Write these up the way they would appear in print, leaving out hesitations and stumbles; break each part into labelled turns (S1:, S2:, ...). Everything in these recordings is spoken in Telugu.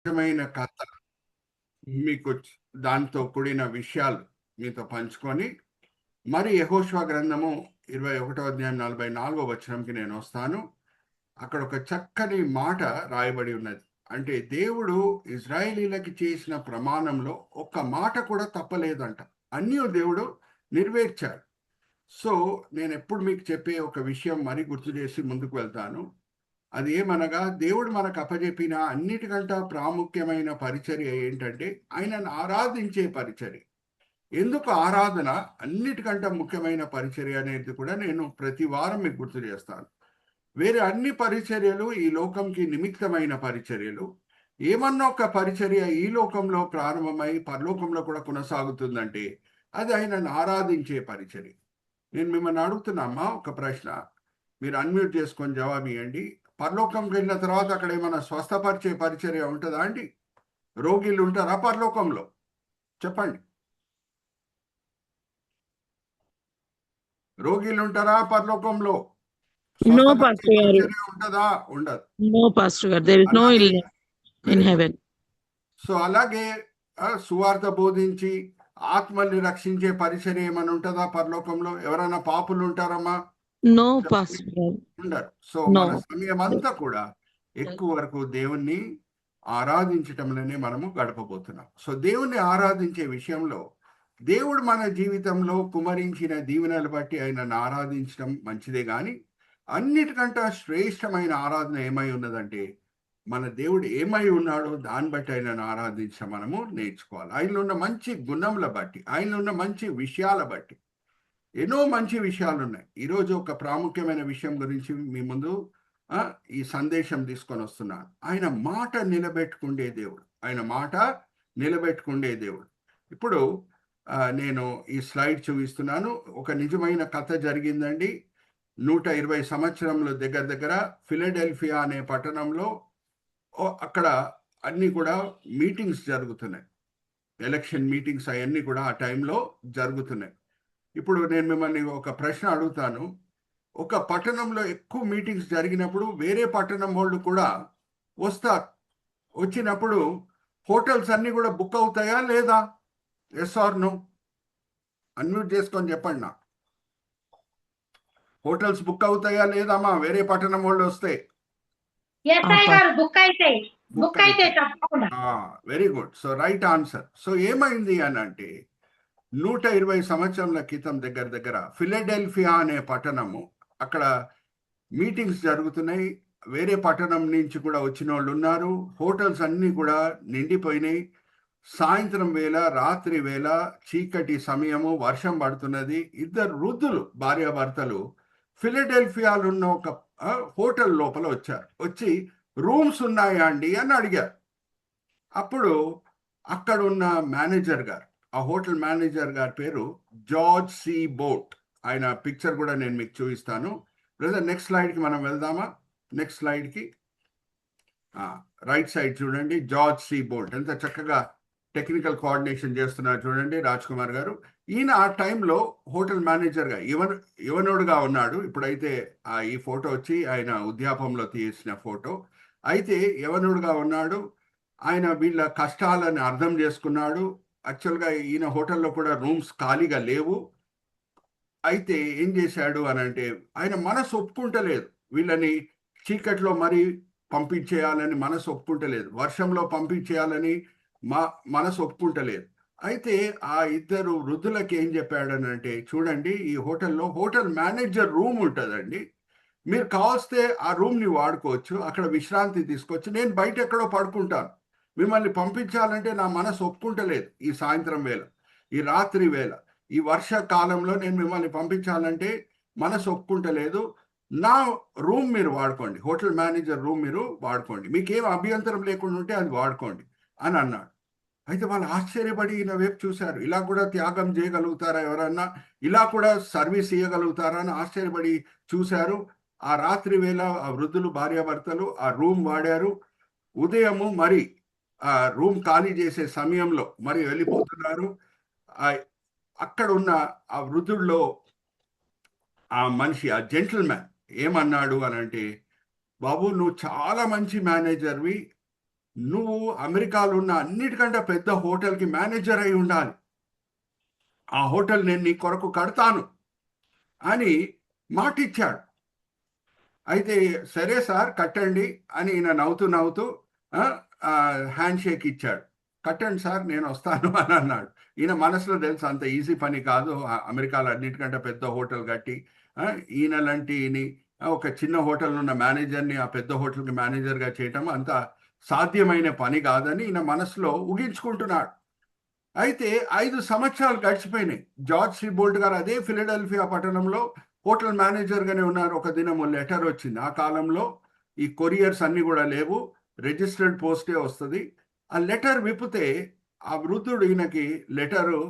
S1: నిజమైన కథ మీకు దాంతో కూడిన విషయాలు మీతో పంచుకొని మరి యెహోషువ గ్రంథము 21వ అధ్యాయం 44వ వచనంకి నేను వస్తాను. అక్కడ ఒక చక్కని మాట రాయబడి ఉన్నది. అంటే దేవుడు ఇజ్రాయేలీలకి చేసిన ప్రమాణంలో ఒక్క మాట కూడా తప్పలేదంట. అన్నీ దేవుడు నెరవేర్చాడు. సో నేను ఎప్పుడు మీకు చెప్పే ఒక విషయం మరి గుర్తు చేసి ముందుకు వెళ్తాను. అది ఏమనగా దేవుడు మనకు అప్పజెప్పిన అన్నిటికంటే ప్రాముఖ్యమైన పరిచర్య ఏంటంటే ఆయనను ఆరాధించే పరిచర్య. ఎందుకు ఆరాధన అన్నిటికంటే ముఖ్యమైన పరిచర్య అనేది కూడా నేను ప్రతి వారం మీకు గుర్తు చేస్తాను. వేరే అన్ని పరిచర్యలు ఈ లోకంకి నిమిత్తమైన పరిచర్యలు. ఏమన్నా ఒక పరిచర్య ఈ లోకంలో ప్రారంభమై పరలోకంలో కూడా కొనసాగుతుందంటే అది ఆయనను ఆరాధించే పరిచర్య. నేను మిమ్మల్ని అడుగుతున్నామ్మా ఒక ప్రశ్న, మీరు అన్మ్యూట్ చేసుకొని జవాబు ఇవ్వండి. పరలోకంకి వెళ్ళిన తర్వాత అక్కడ ఏమైనా స్వస్థపరిచే పరిచర్య ఉంటుందా అండి? రోగిలు ఉంటారా పరలోకంలో? చెప్పండి. రోగిలు ఉంటారా పరలోకంలో?
S2: No, Pastor.
S1: పరిచర్య ఉంటుందా? ఉండదు.
S2: No, Pastor. There is no illness in heaven.
S1: So అలాగే సువార్త బోధించి ఆత్మల్ని రక్షించే పరిచర్య ఏమైనా ఉంటుందా పరలోకంలో? ఎవరైనా పాపులు ఉంటారమ్మా?
S2: No, Pastor.
S1: ఉండరు. So
S2: No.
S1: మన సమయం అంతా కూడా ఎక్కువ వరకు దేవుణ్ణి ఆరాధించటంలోనే మనము గడపబోతున్నాం. సో దేవుణ్ణి ఆరాధించే విషయంలో దేవుడు మన జీవితంలో కుమరించిన దీవెనలు బట్టి ఆయనను ఆరాధించడం మంచిదే, కానీ అన్నిటికంటే శ్రేష్టమైన ఆరాధన ఏమై ఉన్నదంటే మన దేవుడు ఏమై ఉన్నాడో దాన్ని బట్టి ఆయనను ఆరాధించడం మనము నేర్చుకోవాలి. ఆయనలో ఉన్న మంచి గుణముల బట్టి, ఆయనలో ఉన్న మంచి విషయాల బట్టి. ఎన్నో మంచి విషయాలు ఉన్నాయి. ఈరోజు ఒక ప్రాముఖ్యమైన విషయం గురించి మీ ముందు ఈ సందేశం తీసుకొని వస్తున్నాను. ఆయన మాట నిలబెట్టుకుండే దేవుడు, ఆయన మాట నిలబెట్టుకుండే దేవుడు. ఇప్పుడు నేను ఈ స్లైడ్ చూపిస్తున్నాను. ఒక నిజమైన కథ జరిగిందండి. 120 సంవత్సరంలో దగ్గర ఫిలడెల్ఫియా అనే పట్టణంలో అక్కడ అన్నీ కూడా మీటింగ్స్ జరుగుతున్నాయి. ఎలక్షన్ మీటింగ్స్ అవన్నీ కూడా ఆ టైంలో జరుగుతున్నాయి. ఇప్పుడు నేను మిమ్మల్ని ఒక ప్రశ్న అడుగుతాను. ఒక పట్టణంలో ఎక్కువ మీటింగ్స్ జరిగినప్పుడు వేరే పట్టణం వాళ్ళు కూడా వస్తారు. వచ్చినప్పుడు హోటల్స్ అన్నీ కూడా బుక్ అవుతాయా లేదా? Yes or no? అన్మ్యూట్ చేసుకొని చెప్పండి నాకు. హోటల్స్ బుక్ అవుతాయా లేదమ్మా వేరే పట్టణం వాళ్ళు వస్తే? Very good. So right answer. So ఏమైంది అని అంటే 120 సంవత్సరాల క్రితం దగ్గర ఫిలడెల్ఫియా అనే పట్టణము, అక్కడ మీటింగ్స్ జరుగుతున్నాయి. వేరే పట్టణం నుంచి కూడా వచ్చిన వాళ్ళు ఉన్నారు. హోటల్స్ అన్నీ కూడా నిండిపోయినాయి. సాయంత్రం వేళ, రాత్రి వేళ, చీకటి సమయము, వర్షం పడుతున్నది. ఇద్దరు వృద్ధులు భార్యాభర్తలు ఫిలడెల్ఫియాలో ఉన్న ఒక హోటల్ లోపల వచ్చారు. వచ్చి రూమ్స్ ఉన్నాయా అండి అని అడిగారు. అప్పుడు అక్కడ ఉన్న మేనేజర్ గారు, ఆ హోటల్ మేనేజర్ గారి పేరు జార్జ్ సి బోట్. ఆయన పిక్చర్ కూడా నేను మీకు చూపిస్తాను. బ్రదర్ నెక్స్ట్ స్లైడ్కి మనం వెళ్దామా? నెక్స్ట్ స్లైడ్కి రైట్ సైడ్ చూడండి. జార్జ్ సి బోట్ ఎంత చక్కగా టెక్నికల్ కోఆర్డినేషన్ చేస్తున్నారు చూడండి రాజ్ కుమార్ గారు. ఈయన ఆ టైంలో హోటల్ మేనేజర్గా యువనుడుగా ఉన్నాడు. ఇప్పుడైతే ఈ ఫోటో వచ్చి ఆయన ఉద్యాపంలో తీసిన ఫోటో. అయితే యవనుడుగా ఉన్నాడు. ఆయన వీళ్ళ కష్టాలను అర్థం చేసుకున్నాడు. యాక్చువల్గా ఈయన హోటల్లో కూడా రూమ్స్ ఖాళీగా లేవు. అయితే ఏం చేశాడు అని అంటే ఆయన మనసు ఒప్పుకుంటలేదు. వీళ్ళని చీకట్లో మరి పంపించేయాలని మనసు ఒప్పుకుంటలేదు. వర్షంలో పంపించేయాలని మనసు ఒప్పుకుంటలేదు. అయితే ఆ ఇద్దరు వృద్ధులకి ఏం చెప్పాడని అంటే, చూడండి ఈ హోటల్లో హోటల్ మేనేజర్ రూమ్ ఉంటుందండి, మీరు కావస్తే ఆ రూమ్ని వాడుకోవచ్చు, అక్కడ విశ్రాంతి తీసుకోవచ్చు. నేను బయట ఎక్కడో పడుకుంటాను. మిమ్మల్ని పంపించాలంటే నా మనసు ఒప్పుకుంటలేదు. ఈ సాయంత్రం వేళ, ఈ రాత్రి వేళ, ఈ వర్షాకాలంలో నేను మిమ్మల్ని పంపించాలంటే మనసు ఒప్పుకుంటలేదు. నా రూమ్ మీరు వాడుకోండి, హోటల్ మేనేజర్ రూమ్ మీరు వాడుకోండి, మీకేం అభ్యంతరం లేకుండా ఉంటే అది వాడుకోండి అని అన్నాడు. అయితే వాళ్ళు ఆశ్చర్యపడి ఈయన వైపు చూశారు. ఇలా కూడా త్యాగం చేయగలుగుతారా ఎవరన్నా? ఇలా కూడా సర్వీస్ ఇవ్వగలుగుతారా అని ఆశ్చర్యపడి చూశారు. ఆ రాత్రి వేళ ఆ వృద్ధులు భార్యాభర్తలు ఆ రూమ్ వాడారు. ఉదయము మరి ఆ రూమ్ ఖాళీ చేసే సమయంలో మరి వెళ్ళిపోతున్నారు. అక్కడ ఉన్న ఆ వృద్ధుల్లో ఆ మనిషి, ఆ జెంటిల్మ్యాన్ ఏమన్నాడు అని అంటే, బాబు నువ్వు చాలా మంచి మేనేజర్వి, నువ్వు అమెరికాలో ఉన్న అన్నిటికంటే పెద్ద హోటల్కి మేనేజర్ అయి ఉండాలి, ఆ హోటల్ నేను నీ కొరకు కడతాను అని మాటిచ్చాడు. అయితే సరే సార్ కట్టండి అని ఈయన నవ్వుతూ నవ్వుతూ హ్యాండ్ షేక్ ఇచ్చాడు. కట్టండి సార్ నేను వస్తాను అని అన్నాడు. ఈయన మనసులో తెలుసు అంత ఈజీ పని కాదు, అమెరికాలో అన్నిటికంటే పెద్ద హోటల్ కట్టి ఈయన లాంటి ఒక చిన్న హోటల్ ఉన్న మేనేజర్ని ఆ పెద్ద హోటల్కి మేనేజర్గా చేయటం అంత సాధ్యమైన పని కాదని ఈయన మనసులో ఊహించుకుంటున్నాడు. అయితే 5 సంవత్సరాలు గడిచిపోయినాయి. జార్జ్ సీబోల్ట్ గారు అదే ఫిలడెల్ఫియా పట్టణంలో హోటల్ మేనేజర్గానే ఉన్నారు. ఒక దినం లెటర్ వచ్చింది. ఆ కాలంలో ఈ కొరియర్స్ అన్నీ కూడా లేవు, రిజిస్టర్డ్ పోస్టే వస్తుంది. ఆ లెటర్ విప్పితే ఆ వృద్ధుడు ఈయనకి లెటరు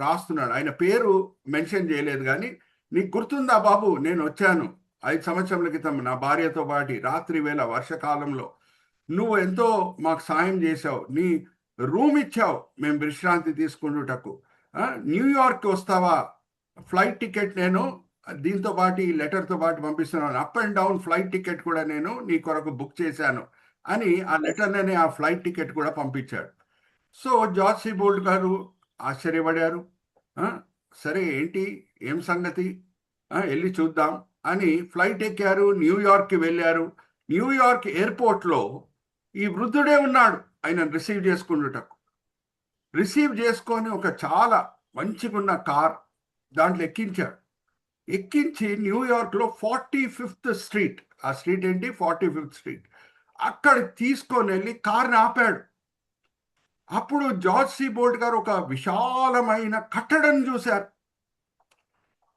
S1: రాస్తున్నాడు. ఆయన పేరు మెన్షన్ చేయలేదు, కానీ నీకు గుర్తుందా బాబు, నేను వచ్చాను 5 సంవత్సరాల క్రితం నా భార్యతో పాటు రాత్రి వేళ వర్షకాలంలో, నువ్వు ఎంతో మాకు సాయం చేశావు, నీ రూమ్ ఇచ్చావు మేము విశ్రాంతి తీసుకుంటుటకు, న్యూయార్క్ వస్తావా, ఫ్లైట్ టికెట్ నేను దీంతో పాటు ఈ లెటర్తో పాటు పంపిస్తున్నాను, up and down flight ticket కూడా నేను నీ కొరకు బుక్ చేశాను అని ఆ లెటర్లోనే ఆ ఫ్లైట్ టికెట్ కూడా పంపించాడు. సో జార్జ్ సీబోల్ట్ గారు ఆశ్చర్యపడారు. సరే ఏంటి ఏం సంగతి, వెళ్ళి చూద్దాం అని ఫ్లైట్ ఎక్కారు, న్యూయార్క్కి వెళ్ళారు. న్యూయార్క్ ఎయిర్పోర్ట్లో ఈ వృద్ధుడే ఉన్నాడు ఆయన రిసీవ్ చేసుకుంటుటకు. రిసీవ్ చేసుకొని ఒక చాలా మంచిగున్న కార్ దాంట్లో ఎక్కించాడు. ఎక్కించి న్యూయార్క్లో 45th స్ట్రీట్, ఆ స్ట్రీట్ ఏంటి 45th స్ట్రీట్, అక్కడ తీసుకొని వెళ్ళి కార్ని ఆపాడు. అప్పుడు జార్జ్ సీబోల్ట్ గారు ఒక విశాలమైన కట్టడం చూశారు.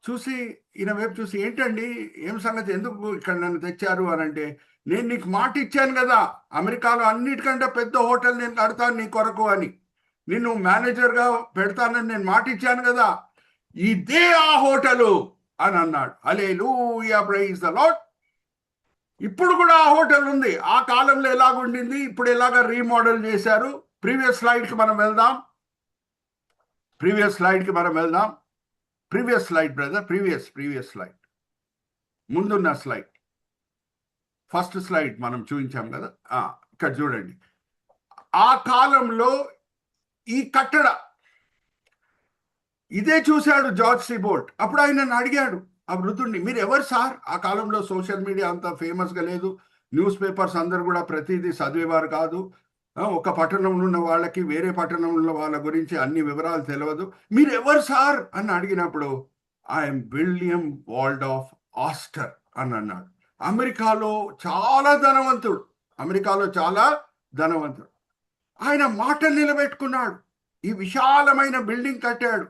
S1: చూసి ఈయన వైపు చూసి, ఏంటండి ఏం సంగతి, ఎందుకు ఇక్కడ నన్ను తెచ్చారు అని అంటే, నేను నీకు మాట ఇచ్చాను కదా అమెరికాలో అన్నిటికంటే పెద్ద హోటల్ నేను కడతాను నీ కొరకు అని, నిన్ను మేనేజర్గా పెడతానని నేను మాట ఇచ్చాను కదా, ఇదే ఆ హోటలు అని అన్నాడు. హల్లెలూయా, ప్రైజ్ ద లార్డ్. ఇప్పుడు కూడా ఆ హోటల్ ఉంది. ఆ కాలంలో ఎలాగుండింది, ఇప్పుడు ఎలాగ రీమోడల్ చేశారు. ప్రీవియస్ స్లైడ్కి మనం వెళ్దాం. Previous slide brother, previous slide, ముందున్న స్లైడ్, ఫస్ట్ స్లైడ్ మనం చూపించాం కదా, ఇక్కడ చూడండి. ఆ కాలంలో ఈ కట్టడ ఇదే చూశాడు జార్జ్ సీబోల్ట్. అప్పుడు ఆయన అడిగాడు ఆ వృద్ధుడిని, మీరు ఎవరు సార్? ఆ కాలంలో సోషల్ మీడియా అంత ఫేమస్గా లేదు, న్యూస్ పేపర్స్ అందరు కూడా ప్రతిదీ చదివేవారు కాదు, ఒక పట్టణంలో ఉన్న వాళ్ళకి వేరే పట్టణంలో ఉన్న వాళ్ళ గురించి అన్ని వివరాలు తెలియదు, మీరు ఎవరు సార్ అని అడిగినప్పుడు, ఐఎమ్ విలియం వాల్డాఫ్ ఆస్టర్ అని అన్నాడు. అమెరికాలో చాలా ధనవంతుడు, ఆయన మాట నిలబెట్టుకున్నాడు. ఈ విశాలమైన బిల్డింగ్ కట్టాడు,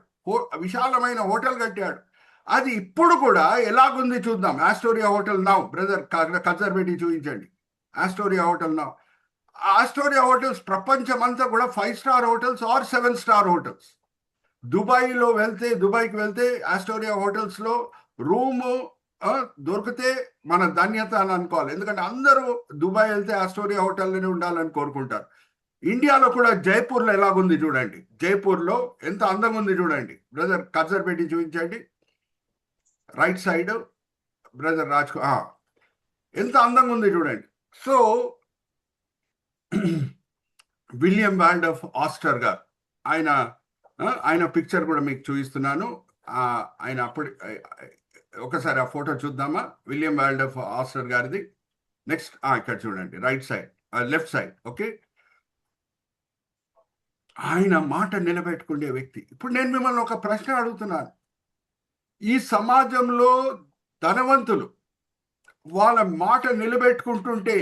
S1: విశాలమైన హోటల్ కట్టాడు. అది ఇప్పుడు కూడా ఎలాగుంది చూద్దాం. Astoria hotel now, brother cursor పెట్టి చూపించండి. Astoria hotel now. Astoria hotels ప్రపంచం అంతా కూడా 5 star hotels or 7 star hotels. దుబాయ్కి వెళ్తే ఆస్టోరియా హోటల్స్లో రూము దొరికితే మన ధన్యత అని అనుకోవాలి. ఎందుకంటే అందరూ దుబాయ్ వెళ్తే ఆస్టోరియా హోటల్లోనే ఉండాలని కోరుకుంటారు. ఇండియాలో కూడా జైపూర్లో ఎలాగుంది చూడండి. జైపూర్లో ఎంత అందంగా ఉంది చూడండి. బ్రదర్ కజర్ పెట్టి చూపించండి. రైట్ సైడ్ బ్రదర్ ఎంత అందంగా ఉంది చూడండి. సో విలియం వాల్డాఫ్ ఆస్టర్ గారు, ఆయన పిక్చర్ కూడా మీకు చూపిస్తున్నాను. ఆయన అప్పుడు ఒకసారి ఆ ఫోటో చూద్దామా, విలియం వాల్డాఫ్ ఆస్టర్ గారిది. నెక్స్ట్ ఇక్కడ చూడండి, right side, left side. Okay, ఆయన మాట నిలబెట్టుకునే వ్యక్తి. ఇప్పుడు నేను మిమ్మల్ని ఒక ప్రశ్న అడుగుతున్నాను. ఈ సమాజంలో ధనవంతులు వాళ్ళ మాట నిలబెట్టుకుంటుంటే,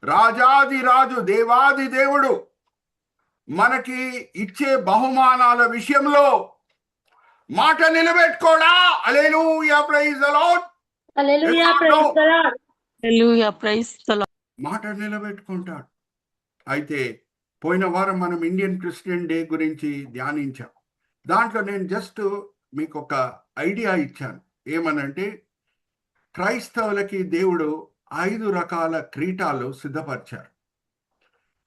S1: రాజాది రాజు దేవాది దేవుడు మనకి ఇచ్చే బహుమానాల విషయంలో మాట నిలబెట్టుకోడా? Hallelujah, praise the Lord.
S3: Hallelujah, praise the Lord.
S2: Hallelujah, praise the Lord.
S1: మాట నిలబెట్టుకుంటాడు. అయితే పోయిన వారం మనం ఇండియన్ క్రిస్టియన్ డే గురించి ధ్యానించాం. దాంట్లో నేను జస్ట్ మీకు ఒక ఐడియా ఇచ్చాను. ఏమనంటే, క్రైస్తవులకి దేవుడు 5 రకాల క్రీటాలు సిద్ధపరిచారు.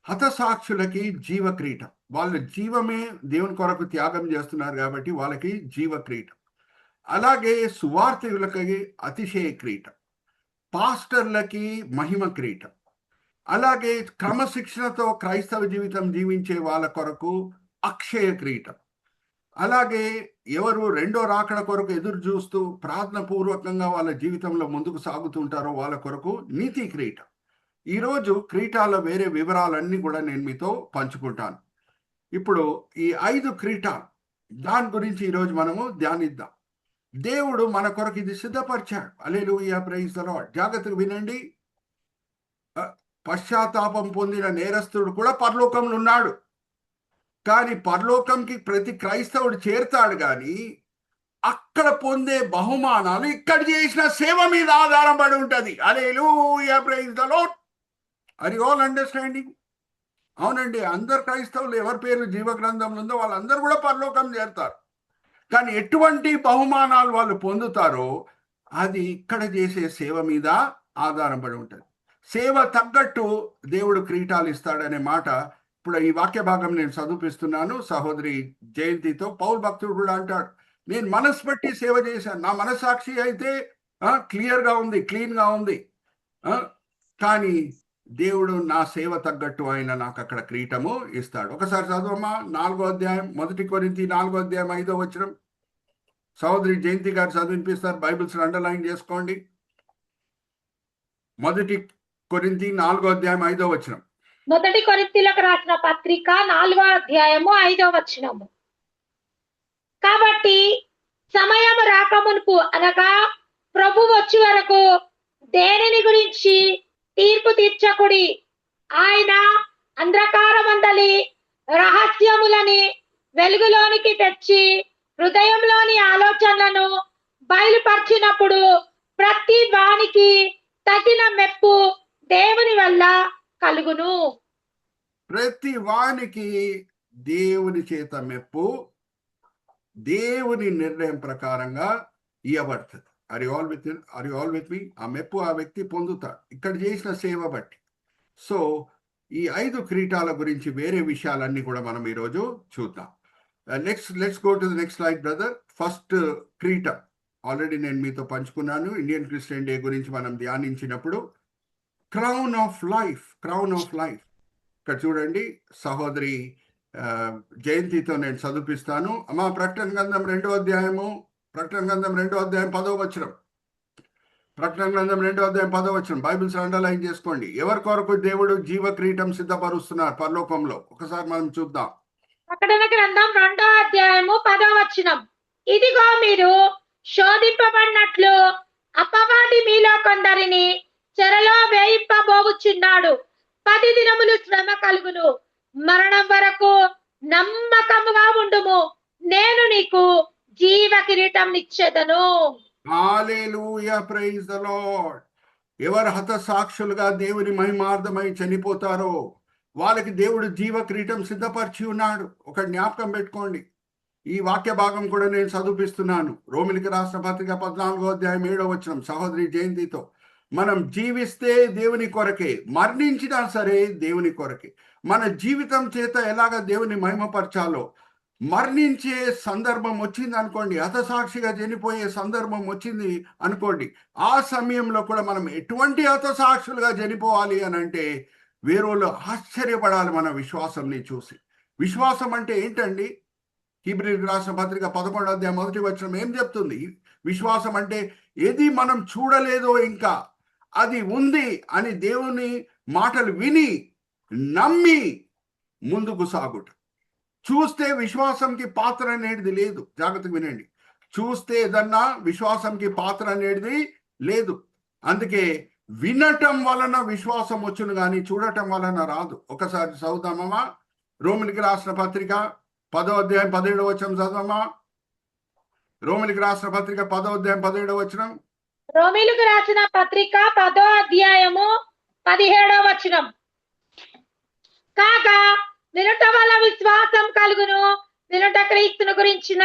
S1: హతసాక్షులకి జీవ క్రీటం, వాళ్ళ జీవమే దేవుని కొరకు త్యాగం చేస్తున్నారు కాబట్టి వాళ్ళకి జీవ క్రీటం. అలాగే సువార్తికులకి అతిశయ క్రీటం, పాస్టర్లకి మహిమ క్రీటం, అలాగే క్రమశిక్షణతో క్రైస్తవ జీవితం జీవించే వాళ్ళ కొరకు అక్షయ కిరీటం. అలాగే ఎవరు రెండో రాకడ కొరకు ఎదురు చూస్తూ ప్రార్థన పూర్వకంగా వాళ్ళ జీవితంలో ముందుకు సాగుతుంటారో వాళ్ళ కొరకు నీతి కిరీటం. ఈరోజు కిరీటాల వేరే వివరాలన్నీ కూడా నేను మీతో పంచుకుంటాను. ఇప్పుడు ఈ 5 కిరీటాలు దాని గురించి ఈరోజు మనము ధ్యానిద్దాం. దేవుడు మన కొరకు ఇది సిద్ధపరిచాడు. హల్లెలూయా, ప్రైజ్ ది లార్డ్. జాగ్రత్తగా వినండి. పశ్చాత్తాపం పొందిన నేరస్తుడు కూడా పరలోకంలో ఉన్నాడు. కానీ పరలోకంకి ప్రతి క్రైస్తవుడు చేరుతాడు, కానీ అక్కడ పొందే బహుమానాలు ఇక్కడ చేసిన సేవ మీద ఆధారపడి ఉంటుంది. Hallelujah, praise the Lord. Are you all understanding? అవునండి, అందరు క్రైస్తవులు ఎవరి పేర్లు జీవ గ్రంథంలో ఉందో వాళ్ళందరూ కూడా పరలోకం చేరుతారు. కానీ ఎటువంటి బహుమానాలు వాళ్ళు పొందుతారో అది ఇక్కడ చేసే సేవ మీద ఆధారపడి ఉంటుంది. సేవ తగ్గట్టు దేవుడు కిరీటాలు ఇస్తాడనే మాట ఇప్పుడు ఈ వాక్య భాగం నేను చదివిస్తున్నాను సహోదరి జయంతితో. పౌలు భక్తుడు కూడా అంటాడు, నేను మనసు పెట్టి సేవ చేశాను, నా మనస్సాక్షి అయితే క్లియర్గా ఉంది, క్లీన్గా ఉంది, కానీ దేవుడు నా సేవ తగ్గట్టు ఆయన నాకు అక్కడ కిరీటము ఇస్తాడు. ఒకసారి చదవమ్మా, 4వ అధ్యాయం 1 కొరింథీ 4వ అధ్యాయం 5వ వచనం. సహోదరి జయంతి గారు చదివినిపిస్తారు, బైబిల్స్ అండర్లైన్ చేసుకోండి. 1 కొరింథీ 4వ అధ్యాయం 5వ వచనం.
S3: 1 కొరింథీయులకు రాసిన పత్రిక 4వ అధ్యాయము 5వ వచనము. కాబట్టి సమయం రాకమునుపు అనగా ప్రభు వచ్చి వరకు దేనిని గురించి తీర్పు తీర్చకుడి. ఆయన అంధకారమందలి రహస్యములని వెలుగులోనికి తెచ్చి హృదయంలోని ఆలోచనలను బయలుపరిచినప్పుడు ప్రతి వానికి తగిన మెప్పు దేవుని వల్ల కలుగును.
S1: ప్రతి వానికి దేవుని చేత మెప్పు దేవుని నిర్ణయం ప్రకారంగా ఇవ్వబడుతుంది. ఆర్ యు ఆల్ విత్ మీ? ఆ మెప్పు ఆ వ్యక్తి పొందుతాడు ఇక్కడ చేసిన సేవ బట్టి. సో ఈ 5 కిరీటాల గురించి వేరే విషయాలన్నీ కూడా మనం ఈరోజు చూద్దాం. Let's go to the next slide brother. First కిరీటం ఆల్రెడీ నేను మీతో పంచుకున్నాను. ఇండియన్ క్రిస్టియన్ డే గురించి మనం ధ్యానించినప్పుడు crown of life, crown of life. ఇక్కడ చూడండి, సహోదరి జయంతితో నేను చదివిస్తాను. అమ్మా, ప్రకటన గ్రంథం 2వ అధ్యాయము, ప్రకటన గ్రంథం 2వ అధ్యాయం 10వ వచనం. ప్రకటన గ్రంథం 2వ అధ్యాయం 10వ వచనం. బైబిల్స్ అండర్లైన్ చేసుకోండి. ఎవరి కొరకు దేవుడు జీవ కిరీటం సిద్ధపరుస్తున్నారు పరలోకంలో? ఒకసారి మనం చూద్దాం.
S3: ప్రకటన గ్రంథం 2వ అధ్యాయము 10వ వచనం. ఇదిగో మీరు శోధింపబడినట్లు అపవాది మీలో కొందరిని చెరలో వేయింపబోచున్నాడు. 10 దినములు శ్రమ కలుగును. మరణం వరకు నమ్మకముగా ఉండుము, నేను నీకు జీవ కిరీటం నిచ్చెదను.
S1: హల్లెలూయా, ప్రైజ్ ది లార్డ్. ఎవరు హతసాక్షులుగా దేవుని మహిమార్థమై చనిపోతారో వాళ్ళకి దేవుడు జీవ కిరీటం సిద్ధపరిచి ఉన్నాడు. ఒక జ్ఞాపకం పెట్టుకోండి. ఈ వాక్య భాగం కూడా నేను చదివిస్తున్నాను. రోమిలికి రాసిన పత్రిక 14వ అధ్యాయం 7వ వచనం. సహోదరి జయంతితో, మనం జీవిస్తే దేవుని కొరకే, మరణించినా సరే దేవుని కొరకే. మన జీవితం చేత ఎలాగ దేవుని మహిమపరచాలో, మరణించే సందర్భం వచ్చింది అనుకోండి, హతసాక్షిగా చనిపోయే సందర్భం వచ్చింది అనుకోండి, ఆ సమయంలో కూడా మనం ఎటువంటి హతసాక్షులుగా చనిపోవాలి అని అంటే వేరేళ్ళు ఆశ్చర్యపడాలి మన విశ్వాసంని చూసి. విశ్వాసం అంటే ఏంటండి? హీబ్రీయులకు రాసిన పత్రిక 11వ అధ్యాయం 1వ వచనం ఏం చెప్తుంది? విశ్వాసం అంటే ఏది మనం చూడలేదో ఇంకా అది ఉంది అని దేవుని మాటలు విని నమ్మి ముందుకు సాగుట. చూస్తే విశ్వాసంకి పాత్ర అనేది లేదు. జాగ్రత్తగా వినండి. చూస్తే ఏదన్నా విశ్వాసంకి పాత్ర అనేది లేదు. అందుకే వినటం వలన విశ్వాసం వచ్చును కానీ చూడటం వలన రాదు. ఒకసారి చదువుతామమ్మా. రోమిలికి రాసిన పత్రిక 10వ అధ్యాయం 17వ వచనం చదవమ్మా. రోమిలికి రాసిన పత్రిక 10వ అధ్యాయం 17వ వచనం.
S3: రోమిలకు రాసిన పత్రిక 10వ అధ్యాయము 17వ వచనం. కాగా వినుట వల్ల విశ్వాసం కలుగును, వినుట క్రీస్తును గురించిన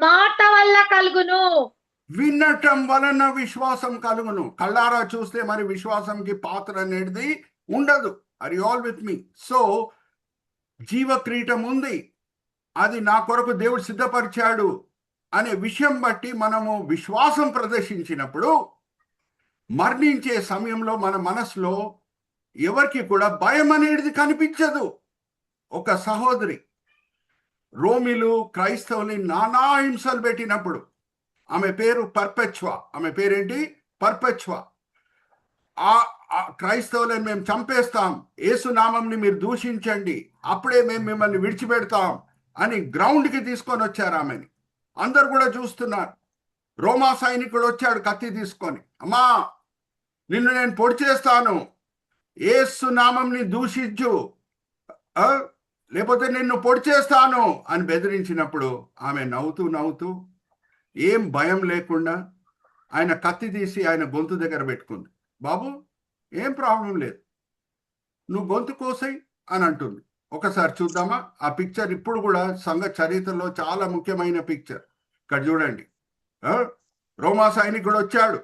S3: మాట వల్ల కలుగును.
S1: వినటం వలన విశ్వాసం కలుగును. కళ్ళారా చూస్తే మరి విశ్వాసంకి పాత్ర అనేది ఉండదు. Are you all with me? So జీవ కిరీటం ఉంది, అది నా కొరకు దేవుడు సిద్ధపరిచాడు అనే విషయం బట్టి మనము విశ్వాసం ప్రదర్శించినప్పుడు మరణించే సమయంలో మన మనసులో ఎవరికి కూడా భయం అనేది కనిపించదు. ఒక సహోదరి రోమిలు క్రైస్తవుని నానా హింసలు పెట్టినప్పుడు, ఆమె పేరు పర్పెచ్వా, ఆమె పేరేంటి? పర్పెచ్వా. ఆ క్రైస్తవులను మేము చంపేస్తాం, యేసునామంని మీరు దూషించండి, అప్పుడే మేము మిమ్మల్ని విడిచిపెడతాం అని గ్రౌండ్కి తీసుకొని వచ్చారు ఆమెని. అందరు కూడా చూస్తున్నారు. రోమా సైనికుడు వచ్చాడు కత్తి తీసుకొని, అమ్మా నిన్ను నేను పొడి చేస్తాను, యేసునామంని దూషించు, లేకపోతే నిన్ను పొడి చేస్తాను అని బెదిరించినప్పుడు ఆమె నవ్వుతూ నవ్వుతూ ఏం భయం లేకుండా ఆయన కత్తి తీసి ఆయన గొంతు దగ్గర పెట్టుకుంది. బాబు ఏం ప్రాబ్లం లేదు, నువ్వు గొంతు కోసై అని అంటుంది. ఒకసారి చూద్దామా ఆ పిక్చర్? ఇప్పుడు కూడా సంఘ చరిత్రలో చాలా ముఖ్యమైన పిక్చర్. ఇక్కడ చూడండి, రోమా సైనికుడు వచ్చాడు,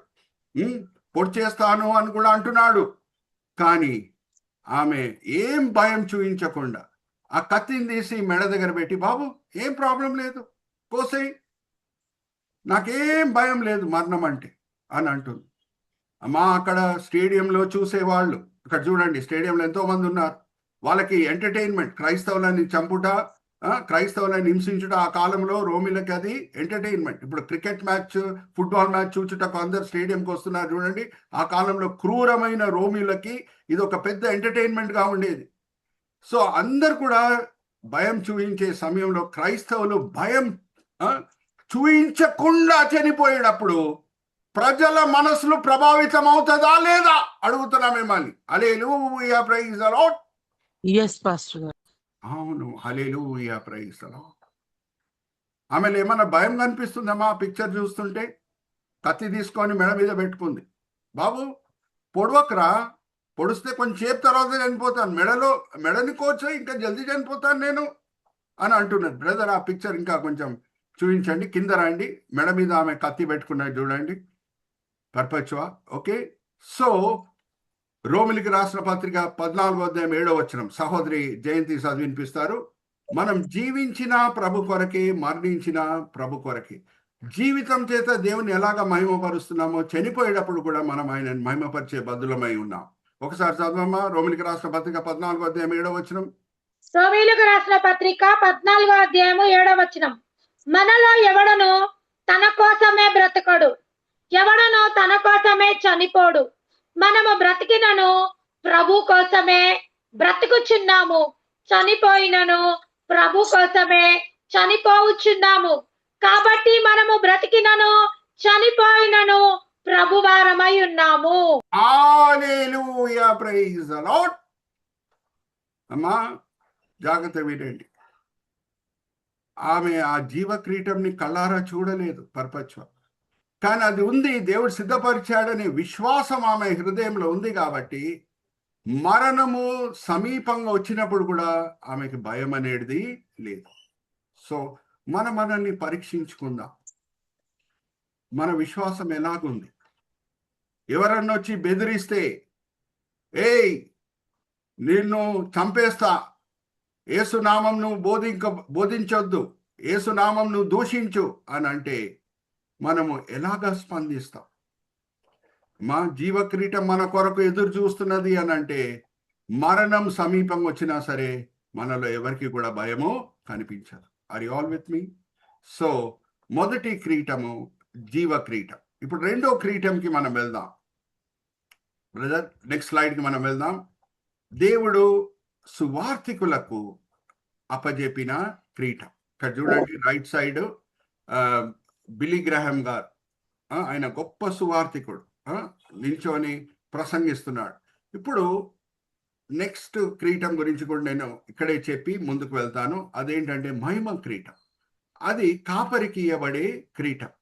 S1: పొడి చేస్తాను అని కూడా అంటున్నాడు. కానీ ఆమె ఏం భయం చూపించకుండా ఆ కత్తిని తీసి మెడ దగ్గర పెట్టి, బాబు ఏం ప్రాబ్లం లేదు, కోసేయి, నాకేం భయం లేదు మరణం అంటే అని అంటుంది. అమ్మా అక్కడ స్టేడియంలో చూసేవాళ్ళు, ఇక్కడ చూడండి స్టేడియంలో ఎంతో మంది ఉన్నారు, వాళ్ళకి ఎంటర్టైన్మెంట్. క్రైస్తవులని చంపుట, క్రైస్తవులని హింసించుట ఆ కాలంలో రోమిలకి అది ఎంటర్టైన్మెంట్. ఇప్పుడు క్రికెట్ మ్యాచ్, ఫుట్బాల్ మ్యాచ్ చూచుటకు అందరు స్టేడియంకి వస్తున్నారు చూడండి. ఆ కాలంలో క్రూరమైన రోమిలకి ఇది ఒక పెద్ద ఎంటర్టైన్మెంట్గా ఉండేది. సో అందరు కూడా భయం చూపించే సమయంలో క్రైస్తవులు భయం చూపించకుండా చనిపోయేటప్పుడు ప్రజల మనసులు ప్రభావితం అవుతుందా లేదా అడుగుతున్నా మిమ్మల్ని. Hallelujah, praise the Lord.
S2: Yes, Pastor గారు.
S1: అవును, హల్లెలూయా, ప్రైజ్ ది లార్డ్. ఆమెలో ఏమన్నా భయం కనిపిస్తుందమ్మా? పిక్చర్ చూస్తుంటే కత్తి తీసుకొని మెడ మీద పెట్టుకుంది. బాబు పొడవకరా, పొడిస్తే కొంచెం సేపు తర్వాత చనిపోతాను, మెడని కోచే ఇంకా జల్దీ చనిపోతాను నేను అని అంటున్నది. బ్రదర్ ఆ పిక్చర్ ఇంకా కొంచెం చూపించండి, కింద రండి. మెడ మీద ఆమె కత్తి పెట్టుకున్నది చూడండి, పర్పెచ్వా. ఓకే, సో రోమిలికి రాసిన పత్రిక 14:7 సహోదరి జయంతి చదివినిపిస్తారు. మనం జీవించిన ప్రభు కొరకే, మరణించిన ప్రభు కొరకే. జీవితం చేత దేవుని ఎలాగ మహిమపరుస్తున్నామో చనిపోయేటప్పుడు కూడా మనం ఆయనను మహిమపరిచే బద్దులమై ఉన్నాం. ఒకసారి చదవమ్మా, రోమిలికి రాసిన పత్రిక 14:7.
S3: రోమీయులకు రాసిన పత్రిక 14:7. మనలో ఎవడను తన కోసమే బ్రతకడు, ఎవడను తన కోసమే చనిపోడు. మనము బ్రతికినను ప్రభు కోసమే బ్రతుకుచున్నాము, చనిపోయినను ప్రభు కోసమే చనిపోవుచున్నాము. కాబట్టి మనము బ్రతికినను చనిపోయినను ప్రభువారమై ఉన్నాము.
S1: హల్లెలూయా, ప్రైజ్ ది లార్డ్. అమ్మా జాగ్రత్త వినండి, ఆమె ఆ జీవ క్రీటంని కళ్ళారా చూడలేదు పర్పచ్వ, కానీ అది ఉంది, దేవుడు సిద్ధపరిచాడనే విశ్వాసం ఆమె హృదయంలో ఉంది. కాబట్టి మరణము సమీపంగా వచ్చినప్పుడు కూడా ఆమెకి భయం అనేది లేదు. సో మనల్ని పరీక్షించుకుందాం, మన విశ్వాసం ఎలాగుంది. ఎవరన్నా వచ్చి బెదిరిస్తే, ఏయ్ నిన్ను చంపేస్తా, యేసునామం నువ్వు బోధించొద్దు, యేసునామం నువ్వు దూషించు అని అంటే మనము ఎలాగా స్పందిస్తాం? మా జీవక్రీటం మన కొరకు ఎదురు చూస్తున్నది అని అంటే మరణం సమీపం వచ్చినా సరే మనలో ఎవరికి కూడా భయము కనిపించదు. Are you all with me? So మొదటి క్రీటము జీవక్రీటం. ఇప్పుడు రెండో క్రీటంకి మనం వెళ్దాం బ్రదర్. నెక్స్ట్ స్లైడ్కి మనం వెళ్దాం. దేవుడు సువార్థికులకు అప్పజెప్పిన క్రీటం. ఇక్కడ చూడండి రైట్ సైడ్ బిల్లీ గ్రహాం గారు, ఆయన గొప్ప సువార్థికుడు, నిల్చొని ప్రసంగిస్తున్నాడు. ఇప్పుడు నెక్స్ట్ క్రీటం గురించి కూడా నేను ఇక్కడే చెప్పి ముందుకు వెళ్తాను. అదేంటంటే మహిమ క్రీటం. అది కాపరికి ఇవ్వబడే క్రీటం.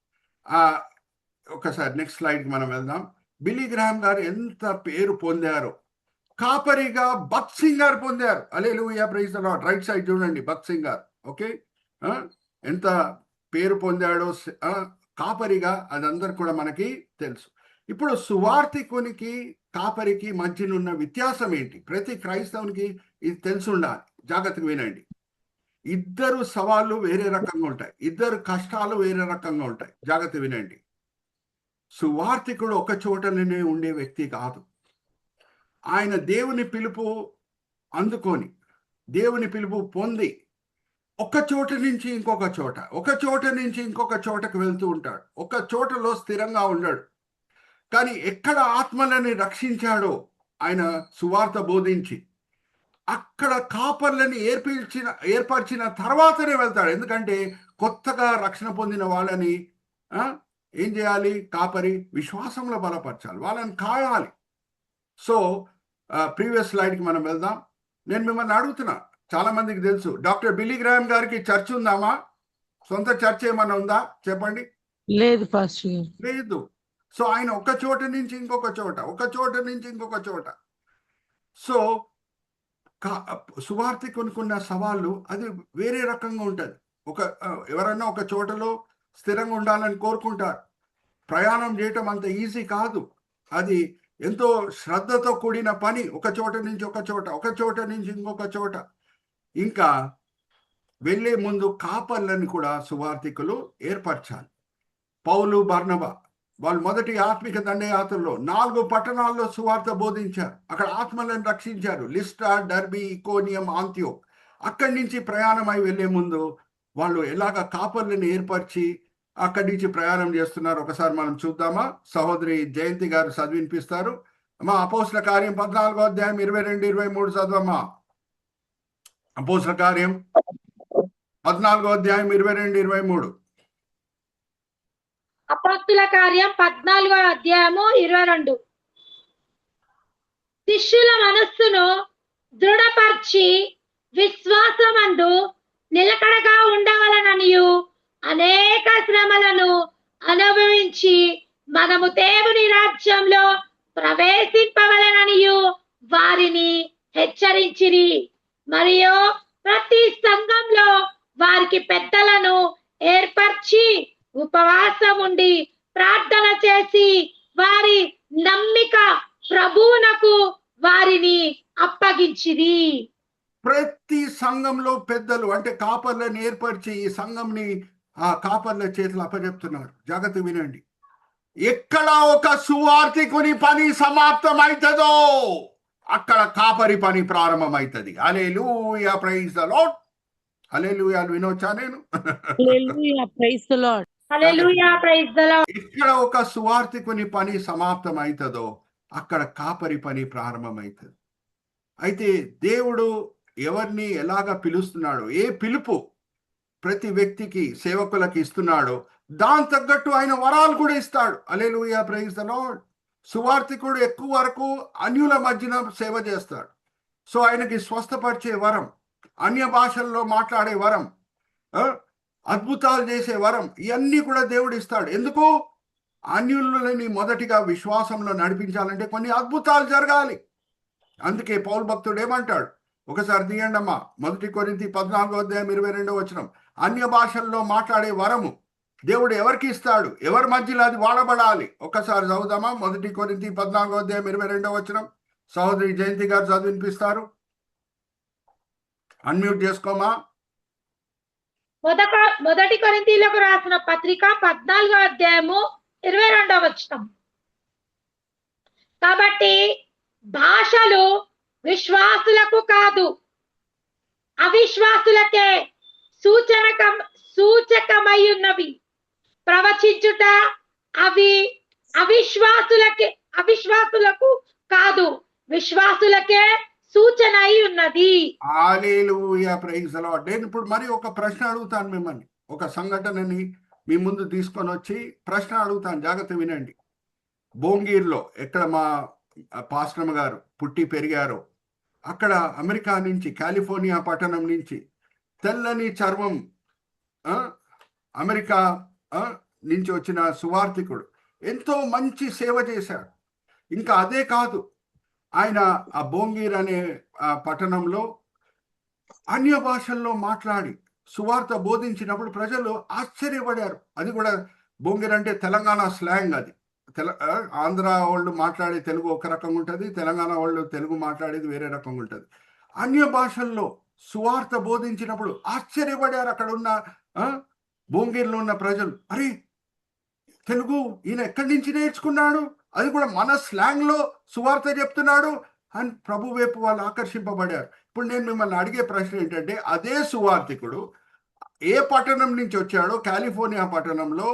S1: ఒకసారి నెక్స్ట్ స్లైడ్కి మనం వెళ్దాం. బిల్లీ గ్రహాం గారు ఎంత పేరు పొందారో, కాపరిగా భక్త్ సింగ్ గారు పొందారు. Hallelujah, praise the Lord. Right side చూడండి, భక్త్ సింగ్ గారు. ఓకే, ఎంత పేరు పొందాడో కాపరిగా, అదందరూ కూడా మనకి తెలుసు. ఇప్పుడు సువార్థికునికి కాపరికి మధ్యనున్న వ్యత్యాసం ఏంటి? ప్రతి క్రైస్తవునికి ఇది తెలిసి ఉండాలి. జాగ్రత్తగా వినండి. ఇద్దరు సవాళ్ళు వేరే రకంగా ఉంటాయి, ఇద్దరు కష్టాలు వేరే రకంగా ఉంటాయి. జాగ్రత్త వినండి. సువార్థికుడు ఒక చోటనే ఉండే వ్యక్తి కాదు. ఆయన దేవుని పిలుపు అందుకొని, దేవుని పిలుపు పొంది ఒక చోట నుంచి ఇంకొక చోట, ఒక చోట నుంచి ఇంకొక చోటకు వెళ్తూ ఉంటాడు. ఒక చోటలో స్థిరంగా ఉండడు. కానీ ఎక్కడ ఆత్మలని రక్షించాడో ఆయన సువార్త బోధించి అక్కడ కాపర్లని ఏర్పరిచిన తర్వాతనే వెళ్తాడు. ఎందుకంటే కొత్తగా రక్షణ పొందిన వాళ్ళని ఏం చేయాలి? కాపరి విశ్వాసంలో బలపరచాలి, వాళ్ళని కాయాలి. సో ప్రీవియస్ స్లైడ్కి మనం వెళ్దాం. నేను మిమ్మల్ని అడుగుతున్నా, చాలా మందికి తెలుసు డాక్టర్ బిల్లీ గ్రాహం గారికి చర్చ్ ఉందామా? సొంత చర్చ్ ఏమన్నా ఉందా చెప్పండి?
S2: లేదు పాస్టర్ గారు.
S1: లేదు. సో ఆయన ఒక చోట నుంచి ఇంకొక చోట, ఒక చోట నుంచి ఇంకొక చోట. సో సువార్తికునుకున్న సవాళ్ళు అది వేరే రకంగా ఉంటుంది. ఎవరన్నా ఒక చోటలో స్థిరంగా ఉండాలని కోరుకుంటారు. ప్రయాణం చేయటం అంత ఈజీ కాదు. అది ఎంతో శ్రద్ధతో కూడిన పని. ఒక చోట నుంచి ఒక చోట, ఒక చోట నుంచి ఇంకొక చోట. ఇంకా వెళ్ళే ముందు కాపర్లని కూడా సువార్తికులు ఏర్పరచాలి. పౌలు, బర్నబా వాళ్ళు మొదటి ఆత్మిక దండయాత్రలో 4 పట్టణాల్లో సువార్త బోధించారు. అక్కడ ఆత్మలను రక్షించారు. లిస్ట్రా, డర్బీ, ఇకోనియం, ఆంతియోక్. అక్కడి నుంచి ప్రయాణమై వెళ్ళే ముందు వాళ్ళు ఎలాగ కాపర్లను ఏర్పరిచి అక్కడి నుంచి ప్రయాణం చేస్తున్నారు ఒకసారి మనం చూద్దామా? సహోదరి జయంతి గారు చదివినిపిస్తారు. మా అపోస్తల కార్యం 14వ అధ్యాయం 22-23 చదవమ్మా. అపోస్తల కార్యం 14వ అధ్యాయం 22-23.
S3: అపోస్తుల కార్యం 14వ అధ్యాయము 22. శిష్యుల మనస్సును దృఢపరిచి విశ్వాసమందు నిలకడగా ఉండవలననియు అనేక శ్రమలను అనుభవించి మనము దేవుని రాజ్యంలో ప్రవేశింపవలననియు వారిని హెచ్చరించిరి. మరియు ప్రతి సంఘంలో వారికి పెద్దలను ఏర్పరిచి ఉపవాసం ఉండి ప్రార్థన చేసి వారి నమ్మిక ప్రభువునకు వారిని అప్పగించిరి.
S1: ప్రతి సంఘంలో పెద్దలు అంటే కాపర్లను ఏర్పరిచి ఈ సంఘంని ఆ కాపర్ల చేతులు అప్పచెప్తున్నారు. జాగ్రత్త వినండి. ఎక్కడ ఒక సువార్తికుని పని సమాప్తమైతుందో అక్కడ కాపరి పని ప్రారంభమవుతుంది. Hallelujah, praise the Lord. Hallelujah వినొచ్చా నేను?
S2: Hallelujah, praise the Lord.
S3: Hallelujah, praise the Lord.
S1: ఎక్కడ ఒక సువార్తికుని పని సమాప్తమైతుందో అక్కడ కాపరి పని ప్రారంభమవుతుంది. అయితే దేవుడు ఎవరిని ఎలాగ పిలుస్తున్నాడో, ఏ పిలుపు ప్రతి వ్యక్తికి సేవకులకు ఇస్తున్నాడో దాని తగ్గట్టు ఆయన వరాలు కూడా ఇస్తాడు. హల్లెలూయా, ప్రైజ్ ద లార్డ్. సువార్తికుడు ఎక్కువ వరకు అన్యుల మధ్యన సేవ చేస్తాడు. సో ఆయనకి స్వస్థపరిచే వరం, అన్య భాషల్లో మాట్లాడే వరం, అద్భుతాలు చేసే వరం, ఇవన్నీ కూడా దేవుడు ఇస్తాడు. ఎందుకు? అన్యులని మొదటిగా విశ్వాసంలో నడిపించాలంటే కొన్ని అద్భుతాలు జరగాలి. అందుకే పౌలు భక్తుడు ఏమంటాడు? ఒకసారి తీయండి అమ్మా. 1 కొరింథీ 14వ అధ్యాయం 22వ వచనం. అన్య భాషల్లో మాట్లాడే వరము దేవుడు ఎవరికి ఇస్తాడు? ఎవరి మధ్యలో అది వాడబడాలి? ఒక్కసారి చదువుదామా. 1 కొరింథీ 14వ అధ్యాయం 22వ వచనం. సహోదరి జయంతి గారు చదివినిపిస్తారు. అన్మ్యూట్ చేసుకోమా.
S3: 1 కొరింథీయులకు రాసిన పత్రిక 14వ అధ్యాయము 22వ వచనం. కాబట్టి భాషలు విశ్వాసులకు కాదు, అవిశ్వాసులకే సూచకమై ఉన్నవి. ప్రవచించుట అవి అవిశ్వాసులకు కాదు, విశ్వాసులకే సూచన అయి ఉన్నది.
S1: హల్లెలూయా, ప్రైజ్ ది లార్డ్. నేను ఇప్పుడు మరి ఒక ప్రశ్న అడుగుతాను మిమ్మల్ని. ఒక సంఘటనని మీ ముందు తీసుకొని వచ్చి ప్రశ్న అడుగుతాను. జాగ్రత్త వినండి. బోంగీర్లో ఎక్కడ మా పాస్టమ్ గారు పుట్టి పెరిగారో అక్కడ అమెరికా నుంచి, కాలిఫోర్నియా పట్టణం నుంచి తెల్లని చర్మం అమెరికా నుంచి వచ్చిన సువార్తికుడు ఎంతో మంచి సేవ చేశాడు. ఇంకా అదే కాదు, ఆయన ఆ బోంగీర్ అనే పట్టణంలో అన్య భాషల్లో మాట్లాడి సువార్త బోధించినప్పుడు ప్రజలు ఆశ్చర్యపడారు. అది కూడా బోంగీర్ అంటే తెలంగాణ స్లాంగ్. అది ఆంధ్ర వాళ్ళు మాట్లాడే తెలుగు ఒక రకంగా ఉంటుంది, తెలంగాణ వాళ్ళు తెలుగు మాట్లాడేది వేరే రకంగా ఉంటుంది. అన్య భాషల్లో సువార్త బోధించినప్పుడు ఆశ్చర్యపడారు అక్కడ ఉన్న బోంగీర్లో ఉన్న ప్రజలు. అరే, తెలుగు ఈయన ఎక్కడి నుంచి నేర్చుకున్నాడు? అది కూడా మన స్లాంగ్లో సువార్త చెప్తున్నాడు అని ప్రభు వైపు వాళ్ళు ఆకర్షింపబడారు. ఇప్పుడు నేను మిమ్మల్ని అడిగే ప్రశ్న ఏంటంటే, అదే సువార్థికుడు ఏ పట్టణం నుంచి వచ్చాడో, కాలిఫోర్నియా పట్టణంలో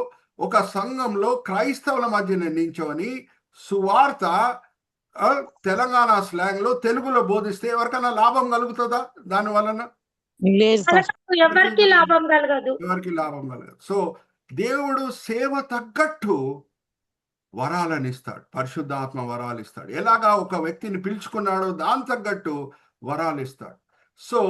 S1: ఒక సంఘంలో క్రైస్తవుల మధ్యన నించొని సువార్త తెలంగాణ స్లాంగ్ లో తెలుగులో బోధిస్తే ఎవరికైనా లాభం కలుగుతుందా దాని వలన?
S2: లేదు ఫాస్టర్.
S3: మనకు ఎవరికి లాభం కలగదు.
S1: ఎవరికి లాభం కలగదు. సో దేవుడు సేవ తగ్గట్టు వరాలను ఇస్తాడు, పరిశుద్ధాత్మ వరాలు ఇస్తాడు. ఎలాగా ఒక వ్యక్తిని పిలుచుకున్నాడో దాని తగ్గట్టు వరాలు ఇస్తాడు. సో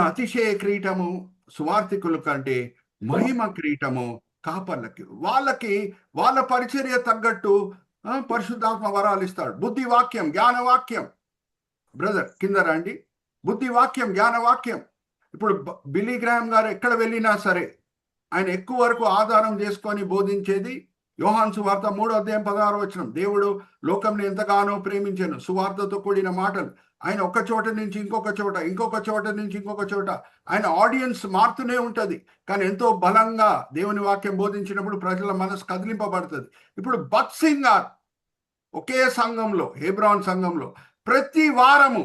S1: అతిశయ క్రీటము సువార్థికుల కంటే మహిమ క్రీటము కాపర్లకి. వాళ్ళ పరిచర్య తగ్గట్టు పరిశుద్ధాత్మ వరాలు ఇస్తాడు. బుద్ధి వాక్యం, జ్ఞాన వాక్యం. బ్రదర్ కింద రండి. బుద్ధి వాక్యం, జ్ఞాన వాక్యం. ఇప్పుడు బిల్లీ గ్రాహం గారు ఎక్కడ వెళ్ళినా సరే ఆయన ఎక్కువ వరకు ఆధారం చేసుకొని బోధించేది యోహాను సువార్త 3:16. దేవుడు లోకంని ఎంతగానో ప్రేమించాను, సువార్తతో కూడిన మాటలు. ఆయన ఒక చోట నుంచి ఇంకొక చోట, ఇంకొక చోట నుంచి ఇంకొక చోట ఆయన ఆడియన్స్ మారుతూనే ఉంటది. కానీ ఎంతో బలంగా దేవుని వాక్యం బోధించినప్పుడు ప్రజల మనసు కదిలింపబడుతుంది. ఇప్పుడు భక్త్ సింగ్ గారు ఒకే సంఘంలో, హెబ్రాన్ సంఘంలో ప్రతి వారము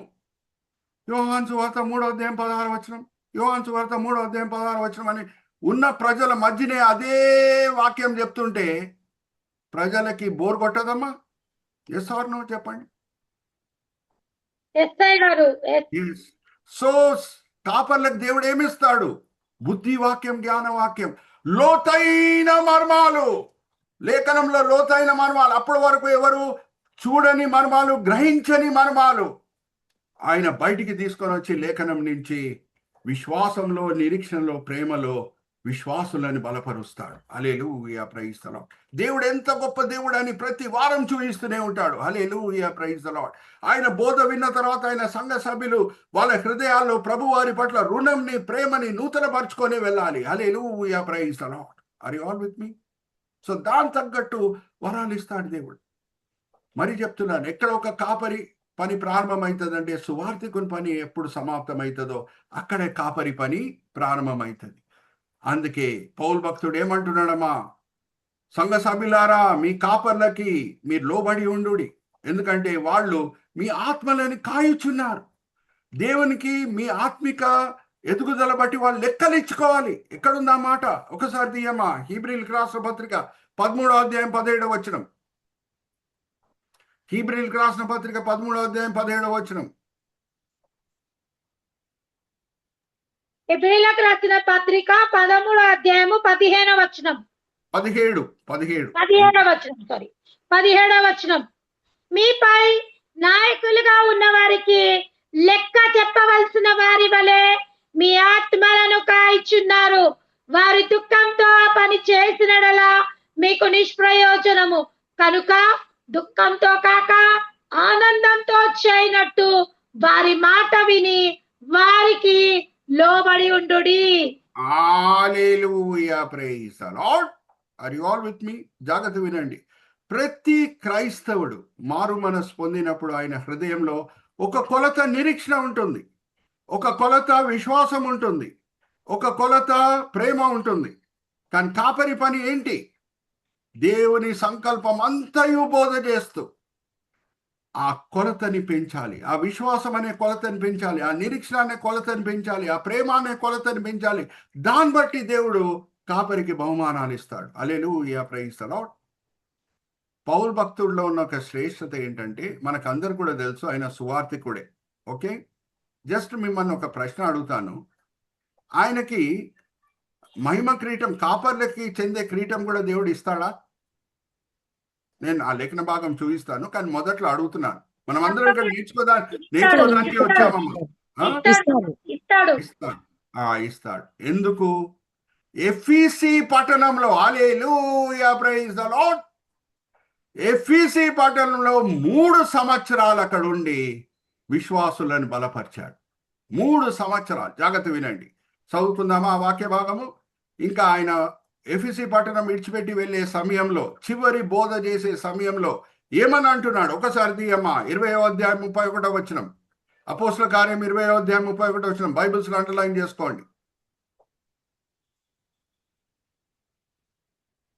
S1: యోహాను సువార్త 3:16, యోహాను సువార్త 3:16 అని ఉన్న ప్రజల మధ్యనే అదే వాక్యం చెప్తుంటే ప్రజలకి బోర్ కొట్టదమ్మా? ఎస్ ఆర్ నో చెప్పండి.
S3: ఎస్ఐ గారు
S1: సో కాపర్లకు దేవుడు ఏమిస్తాడు? బుద్ధి వాక్యం, జ్ఞాన వాక్యం, లోతైన మర్మాలు, లేఖనంలో లోతైన మర్మాలు, అప్పటి వరకు ఎవరు చూడని మర్మాలు, గ్రహించని మర్మాలు ఆయన బయటికి తీసుకొని వచ్చి లేఖనం నుంచి విశ్వాసంలో, నిరీక్షణలో, ప్రేమలో విశ్వాసులని బలపరుస్తాడు. హల్లెలూయా, ప్రైజ్ ది లార్డ్. దేవుడు ఎంత గొప్ప దేవుడు అని ప్రతి వారం చూపిస్తూనే ఉంటాడు. హల్లెలూయా, ప్రైజ్ ది లార్డ్. ఆయన బోధ విన్న తర్వాత ఆయన సంఘ సభ్యులు వాళ్ళ హృదయాల్లో ప్రభువారి పట్ల రుణంని, ప్రేమని నూతనపరుచుకొని వెళ్ళాలి. Hallelujah, praise the Lord. Are you all with me? So దాని తగ్గట్టు వరాలు ఇస్తాడు దేవుడు. మరి చెప్తున్నాను, ఎక్కడ ఒక కాపరి పని ప్రారంభమవుతుందంటే సువార్థికుని పని ఎప్పుడు సమాప్తమవుతుందో అక్కడే కాపరి పని ప్రారంభమవుతుంది. అందుకే పౌలు భక్తుడు ఏమంటున్నాడమ్మా, సంఘ సభ్యులారా మీ కాపర్లకి మీరు లోబడి ఉండు, ఎందుకంటే వాళ్ళు మీ ఆత్మలని కాయుచున్నారు. దేవునికి మీ ఆత్మిక ఎదుగుదల బట్టి వాళ్ళు లెక్కలు ఇచ్చుకోవాలి. ఎక్కడుందా మాట? ఒకసారి తీయమ్మా, హీబ్రీయులకు రాసిన పత్రిక 13:17. హీబ్రీయులకు రాసిన పత్రిక 13:17.
S3: హెబ్రీయులకు రాసిన పత్రిక 13:15. 17. మీపై నాయకులుగా ఉన్న వారికి లెక్క చెప్పవలసిన వారి వలె మీ ఆత్మలను కాయిచున్నారు. వారి దుఃఖంతో ఆ పని చేసినడలా మీకు నిష్ప్రయోజనము కనుక దుఃఖంతో కాక ఆనందంతో చేయనట్టు వారి మాట విని వారికి లోబడి ఉండుడి.
S1: Hallelujah, praise the Lord. Are you all with me? జాగ్రత్త వినండి. ప్రతి క్రైస్తవుడు మారు మనసు పొందినప్పుడు ఆయన హృదయంలో ఒక కొలత నిరీక్షణ ఉంటుంది, ఒక కొలత విశ్వాసం ఉంటుంది, ఒక కొలత ప్రేమ ఉంటుంది. కానీ కాపరి పని ఏంటి? దేవుని సంకల్పం అంతయు బోధ చేస్తూ ఆ కొలతని పెంచాలి, ఆ విశ్వాసం అనే కొలతని పెంచాలి, ఆ నిరీక్షణ అనే కొలతని పెంచాలి, ఆ ప్రేమ అనే కొలతని పెంచాలి. దాన్ని బట్టి దేవుడు కాపరికి బహుమానాలు ఇస్తాడు. హల్లెలూయా, ప్రైజ్ ది లార్డ్. పౌలు భక్తుడిలో ఉన్న ఒక శ్రేష్టత ఏంటంటే మనకందరు కూడా తెలుసు, ఆయన సువార్థికుడే. ఓకే, జస్ట్ మిమ్మల్ని ఒక ప్రశ్న అడుగుతాను. ఆయనకి మహిమ క్రీటం, కాపర్లకి చెందే క్రీటం కూడా దేవుడు ఇస్తాడా? నేను ఆ లేఖన భాగం చూపిస్తాను, కానీ మొదట్లో అడుగుతున్నాను. మనం అందరం ఇక్కడ నేర్చుకోవడానికి వచ్చామమ్మా.
S3: ఇస్తాడు.
S1: ఇస్తాడు. ఎందుకు? ఎఫీసీ పట్టణంలో, హల్లెలూయా, ప్రైజ్ ది లార్డ్, ఎఫీసీ పట్టణంలో 3 సంవత్సరాలు అక్కడ ఉండి విశ్వాసులను బలపరిచాడు. 3 సంవత్సరాలు. జాగ్రత్త వినండి, చదువుకుందామా ఆ వాక్య భాగము. ఇంకా ఆయన ఎఫీసీ పట్టణం విడిచిపెట్టి వెళ్ళే సమయంలో, చివరి బోధ చేసే సమయంలో ఏమని అంటున్నాడు? ఒకసారి తీయమ్మా, 20:31. అపోస్తల కార్యం 20:31. బైబిల్స్ అండర్లైన్ చేసుకోండి.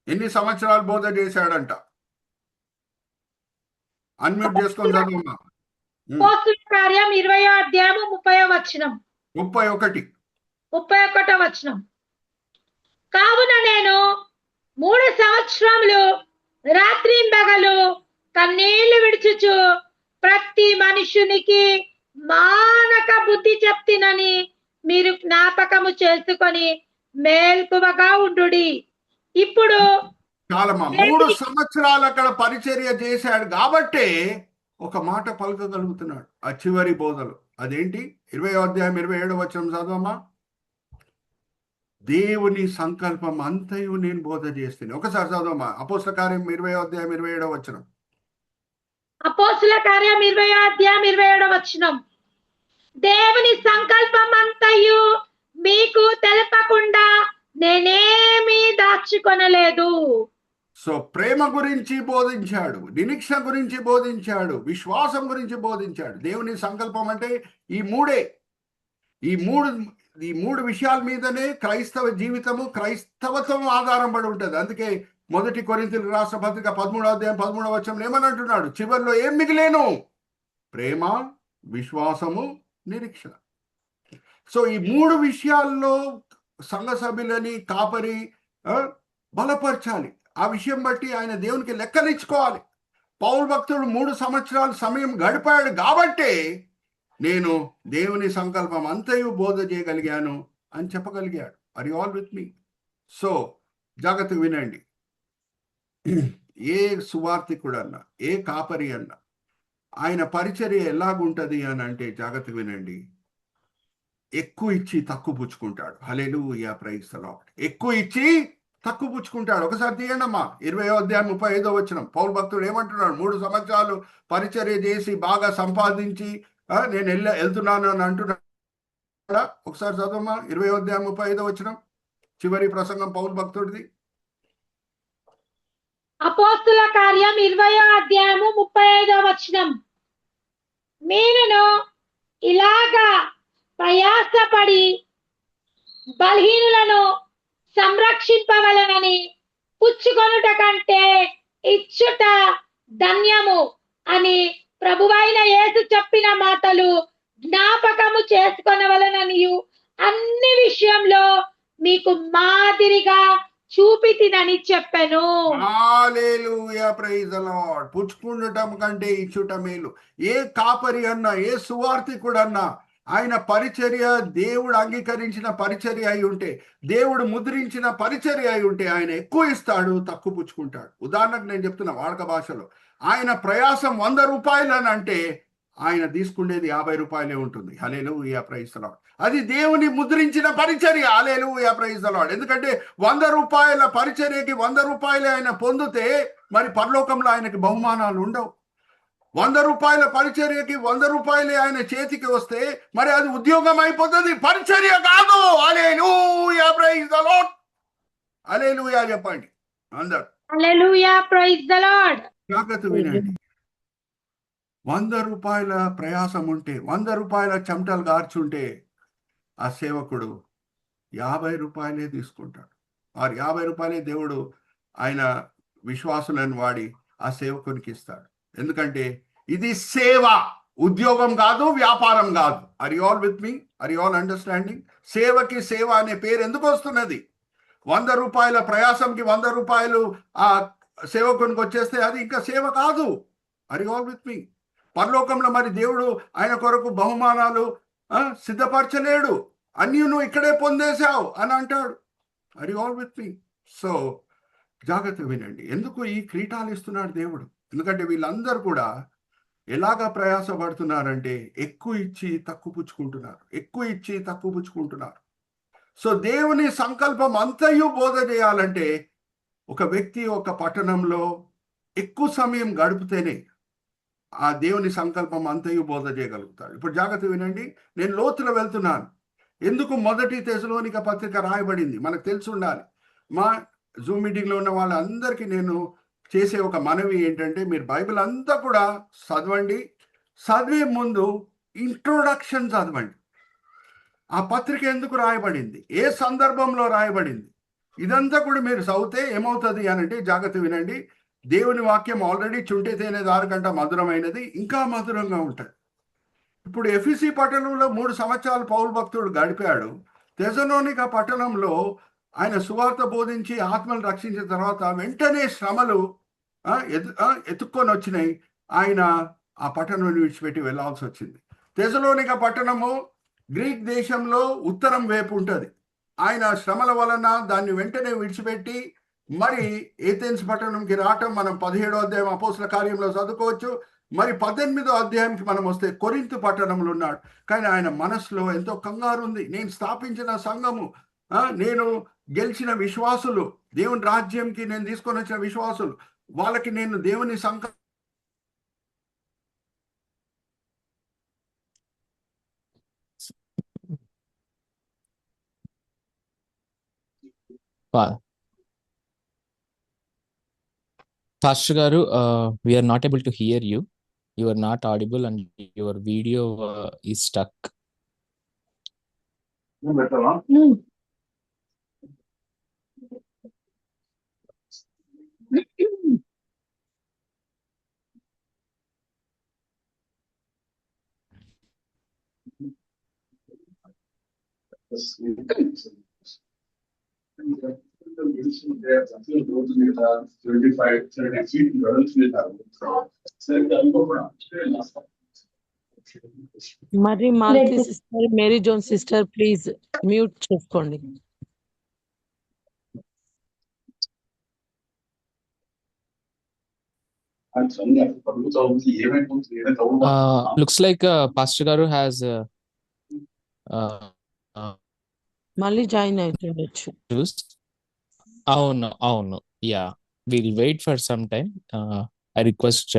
S1: ఎన్ని సంవత్సరాలు బోధ చేశాడంట? అన్మ్యూట్ చేసుకొని చదవమ్మా.
S3: అపోస్తుల కార్యం 20వ అధ్యాయము 30వ వచనం
S1: 31.
S3: 31వ వచనం. కావున నేను 3 సంవత్సరములు రాత్రింబగలు కన్నీళ్లు విడుచుచు ప్రతి మనుషునికి మానక బుద్ధి చెప్తినని మీరు జ్ఞాపకము చేసుకొని మేల్కువగా ఉండుడి. ఇప్పుడు
S1: చాలమ్మా. 3 సంవత్సరాలు అక్కడ పరిచర్య చేశాడు కాబట్టే ఒక మాట పలకగలుగుతున్నాడు ఆ చివరి బోధలు. అదేంటి? 20వ అధ్యాయం 27వ వచనం చదవమ్మా. దేవుని సంకల్పం అంతయు నేను బోధ చేస్తాను. ఒకసారి చదవమ్మా. అపోస్తల కార్యం 20వ అధ్యాయం 27వ వచనం.
S3: అపోస్తుల కార్యం 20వ అధ్యాయం 27వ వచనం. దేవుని సంకల్పం అంతయు మీకు తెలపకుండా నేనేమీ దాచుకొనలేదు.
S1: సో ప్రేమ గురించి బోధించాడు, నిరీక్షణ గురించి బోధించాడు, విశ్వాసం గురించి బోధించాడు. దేవుని సంకల్పం అంటే ఈ మూడే. ఈ మూడు విషయాల మీదనే క్రైస్తవ జీవితము, క్రైస్తవత్వం ఆధారం పడి ఉంటుంది. అందుకే 1 కొరింథీయులకు రాసిన పత్రిక 13వ అధ్యాయం 13వ వచనం ఏమని అంటున్నాడు? చివరిలో ఏం మిగిలేను? ప్రేమ, విశ్వాసము, నిరీక్షణ. సో ఈ 3 విషయాల్లో సంఘ సభ్యులని కాపరి బలపరచాలి. ఆ విషయం బట్టి ఆయన దేవునికి లెక్కలిచ్చుకోవాలి. పౌలు భక్తుడు 3 సంవత్సరాలు సమయం గడిపాడు కాబట్టే నేను దేవుని సంకల్పం అంతయు బోధ చేయగలిగాను అని చెప్పగలిగాడు. Are you all with me? So జాగ్రత్తగా వినండి. ఏ సువార్థికుడు అన్నా, ఏ కాపరి అన్నా ఆయన పరిచర్య ఎలాగుంటది అని అంటే జాగ్రత్తగా వినండి. ఎక్కువ ఇచ్చి తక్కువ పుచ్చుకుంటాడు. హల్లెలూయా, ప్రైజ్ ది లార్డ్. ఎక్కువ ఇచ్చి తక్కువ పుచ్చుకుంటాడు. ఒకసారి తీయండి అమ్మా. 20వ అధ్యాయం 35వ వచనం. పౌలు భక్తుడు ఏమంటున్నాడు? 3 సంవత్సరాలు పరిచర్య చేసి బాగా సంపాదించి నేను వెళ్తున్నాను అని అంటున్నాడా? ఒకసారి చదవమ్మా. 20వ అధ్యాయం 35వ వచనం, చివరి ప్రసంగం పౌలు భక్తుడిది.
S3: అపోస్తుల కార్యం 20వ అధ్యాయము 35వ వచనం. మీరును ఇలాగా ప్రయాసపడి బలహీనులను సంరక్షింపవలనని పుచ్చుకొనుట కంటే ఇచ్చుట ధన్యము అని ప్రభువైన యేసు చెప్పిన మాటలు జ్ఞాపకము చేసుకొనవలననియు అన్ని విషయంలో మీకు మాదిరిగా చూపితినని చెప్పెను.
S1: హల్లెలూయా, ప్రైజ్ ది లార్డ్. పుచ్చుకుండటం కంటే ఇచ్చుట మేలు. ఏ కాపరి అన్నా, ఏ సువార్థికుడు అన్నా ఆయన పరిచర్య దేవుడు అంగీకరించిన పరిచర్య అయి ఉంటే, దేవుడు ముద్రించిన పరిచర్య అయి ఉంటే ఆయన ఎక్కువ ఇస్తాడు, తక్కువ పుచ్చుకుంటాడు. ఉదాహరణకు నేను చెప్తున్నా వాడక భాషలో, ఆయన ప్రయాసం 100 రూపాయలు అని అంటే ఆయన తీసుకునేది 50 రూపాయలే ఉంటుంది. Hallelujah, praise the lord. అది దేవుని ముద్రించిన పరిచర్య. హల్లెలూయా, ప్రైజ్ ది లార్డ్. ఎందుకంటే 100 రూపాయల పరిచర్యకి 100 రూపాయలు ఆయన పొందితే మరి పరలోకంలో ఆయనకి బహుమానాలు ఉండవు. 100 రూపాయల పరిచర్యకి 100 రూపాయలే ఆయన చేతికి వస్తే మరి అది ఉద్యోగం అయిపోతుంది, పరిచర్య కాదు. హల్లెలూయా, ప్రైజ్ ది లార్డ్. హల్లెలూయా చెప్పండి అందరూ.
S3: హల్లెలూయా, ప్రైజ్ ది లార్డ్.
S1: జాగ్రత్త వినండి. 100 రూపాయల ప్రయాసం ఉంటే, 100 రూపాయల చెమటలు గార్చుంటే ఆ సేవకుడు 50 రూపాయలే తీసుకుంటాడు. ఆ 50 రూపాయలే దేవుడు ఆయన విశ్వాసులను వాడి ఆ సేవకునికి ఇస్తాడు. ఎందుకంటే ఇది సేవ, ఉద్యోగం కాదు, వ్యాపారం కాదు. Are you all with me? Are you all understanding? సేవకి సేవ అనే పేరు ఎందుకు వస్తున్నది? 100 రూపాయల ప్రయాసంకి 100 రూపాయలు ఆ సేవకునికి వచ్చేస్తే అది ఇంకా సేవ కాదు. ఆర్ యు ఆల్ విత్ మీ? పరలోకంలో మరి దేవుడు ఆయన కొరకు బహుమానాలు సిద్ధపరచలేడు. అన్నీ నువ్వు ఇక్కడే పొందేశావు అని అంటాడు. Are you all with me? So జాగ్రత్తగా వినండి. ఎందుకు ఈ కిరీటాలు ఇస్తున్నాడు దేవుడు? ఎందుకంటే వీళ్ళందరూ కూడా ఎలాగా ప్రయాసపడుతున్నారంటే ఎక్కువ ఇచ్చి తక్కువ పుచ్చుకుంటున్నారు, ఎక్కువ ఇచ్చి తక్కువ పుచ్చుకుంటున్నారు. సో దేవుని సంకల్పం అంతయు బోధ చేయాలంటే ఒక వ్యక్తి ఒక పట్టణంలో ఎక్కువ సమయం గడిపితేనే ఆ దేవుని సంకల్పం అంతయు బోధ చేయగలుగుతాడు. ఇప్పుడు జాగ్రత్త వినండి. నేను లోతులో వెళ్తున్నాను. ఎందుకు 1 తెస్సలోనిక పత్రిక రాయబడింది మనకు తెలిసి ఉండాలి. మా జూమ్ మీటింగ్లో ఉన్న వాళ్ళందరికీ నేను చేసే ఒక మనవి ఏంటంటే, మీరు బైబిల్ అంతా కూడా చదవండి. చదివే ముందు ఇంట్రొడక్షన్ చదవండి. ఆ పత్రిక ఎందుకు రాయబడింది, ఏ సందర్భంలో రాయబడింది, ఇదంతా కూడా మీరు చదివితే ఏమవుతుంది అని అంటే, జాగ్రత్త వినండి. దేవుని వాక్యం ఆల్రెడీ చుంటే తేనె దారి కంట మధురమైనది, ఇంకా మధురంగా ఉంటుంది. ఇప్పుడు ఎఫెసీ పట్టణంలో 3 సంవత్సరాలు పౌలు భక్తుడు గడిపాడు. తెసలోనిక పట్టణంలో ఆయన సువార్త బోధించి ఆత్మను రక్షించిన తర్వాత వెంటనే శ్రమలు ఎత్తుక్కొని వచ్చినాయి. ఆయన ఆ పట్టణం విడిచిపెట్టి వెళ్ళాల్సి వచ్చింది. తెసలోనిక పట్టణము గ్రీక్ దేశంలో ఉత్తరం వైపు ఉంటుంది. ఆయన శ్రమల వలన దాన్ని వెంటనే విడిచిపెట్టి మరి ఏథెన్స్ పట్టణంకి రావటం మనం 17వ అధ్యాయం అపోస్తల కార్యంలో చదువుకోవచ్చు. మరి 18వ అధ్యాయంకి మనం వస్తే కొరింథు పట్టణంలో ఉన్నాడు. కానీ ఆయన మనసులో ఎంతో కంగారు ఉంది. నేను స్థాపించిన సంఘము, నేను గెలిచిన విశ్వాసులు, దేవుని రాజ్యంకి నేను తీసుకొని వచ్చిన విశ్వాసులు, వాళ్ళకి నేను దేవుని
S4: Pastor Garu, we are not able to hear you. You are not audible and your video is stuck.
S2: మరి Malti sister, Mary Joan sister please mute చేసుకోండి.
S4: Looks like Pastor Garu has
S2: మళ్ళీ జాయిన్ అవుతుండొచ్చు.
S4: అవును. Yeah, we'll wait for some time. I request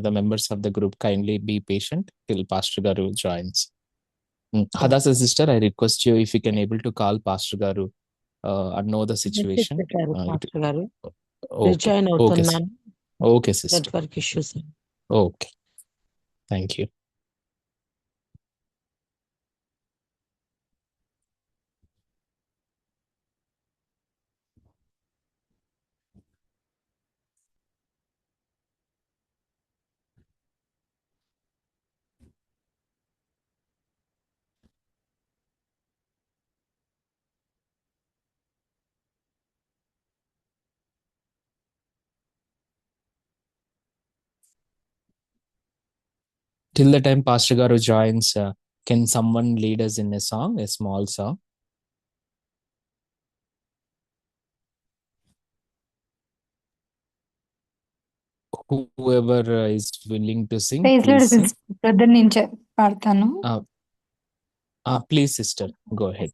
S4: the members of the group kindly be patient till Pastor Garu joins. Hadassah sister, I request you if you can able to call Pastor Garu and know the situation.
S2: Pastor గారు
S4: Okay.
S2: జాయిన్ అవుతున్నాను.
S4: Okay, sister.
S2: Network issues.
S4: Okay. Thank you. Till the time Pastor Garu joins, can someone lead us in a song, a small song? Whoever is willing to sing, please sing.
S5: Brother నుంచి పాడతాను.
S4: Please, sister, go ahead.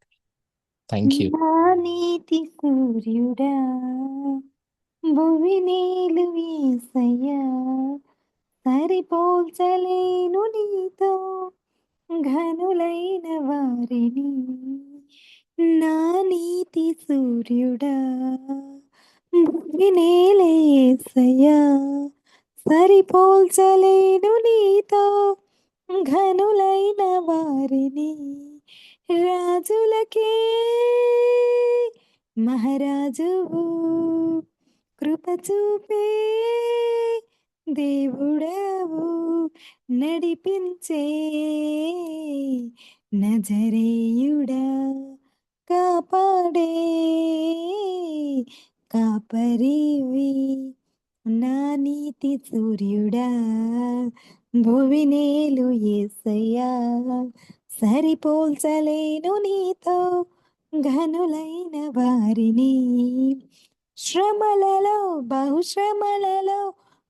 S4: Thank you.
S5: నా నీతి సూర్యుడా భువినేలు యేసయ్యా, సరిపోల్చలేను నీతో ఘనులైన వారిని. నా నీతి సూర్యుడా భువినేలు యేసయ్యా, సరిపోల్చలేను నీతో ఘనులైన వారిని. రాజులకే మహారాజువు, కృప చూపే దేవుడవు, నడిపించే నజరేయుడా, కాపాడే కాపరివి. నా నీతి సూర్యుడా భువినేలు యేసయ్యా, సరిపోల్చలేను నీతో ఘనులైన వారిని. శ్రమలలో బహుశ్రమలలో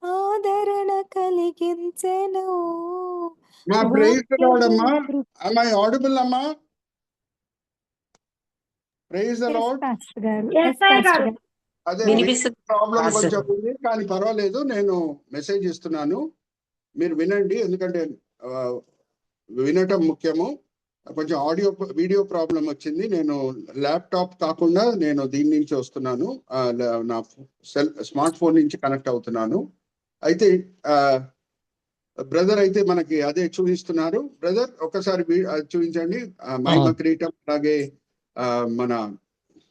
S5: ఆదరణ కలిగించెను.
S1: మా ప్రైజ్ ది లార్డ్ అమ్మా. Am I audible అమ్మా? Praise the Lord.
S5: పాస్టర్ గారు,
S3: Yes, పాస్టర్ గారు.
S1: అదే
S2: వినిపిస్తుంది.
S1: Problem
S2: pastor.
S1: కొంచెం ఉంది, కానీ పర్వాలేదు. నేను మెసేజ్ ఇస్తున్నాను, మీరు వినండి. ఎందుకంటే వినటం ముఖ్యము. కొంచెం వీడియో ప్రాబ్లం వచ్చింది. నేను ల్యాప్టాప్ కాకుండా నేను దీని నుంచి వస్తున్నాను, నా స్మార్ట్ ఫోన్ నుంచి కనెక్ట్ అవుతున్నాను. అయితే బ్రదర్ అయితే మనకి అదే చూపిస్తున్నారు. బ్రదర్ ఒకసారి చూపించండి. మహిమ కిరీటం, అలాగే మన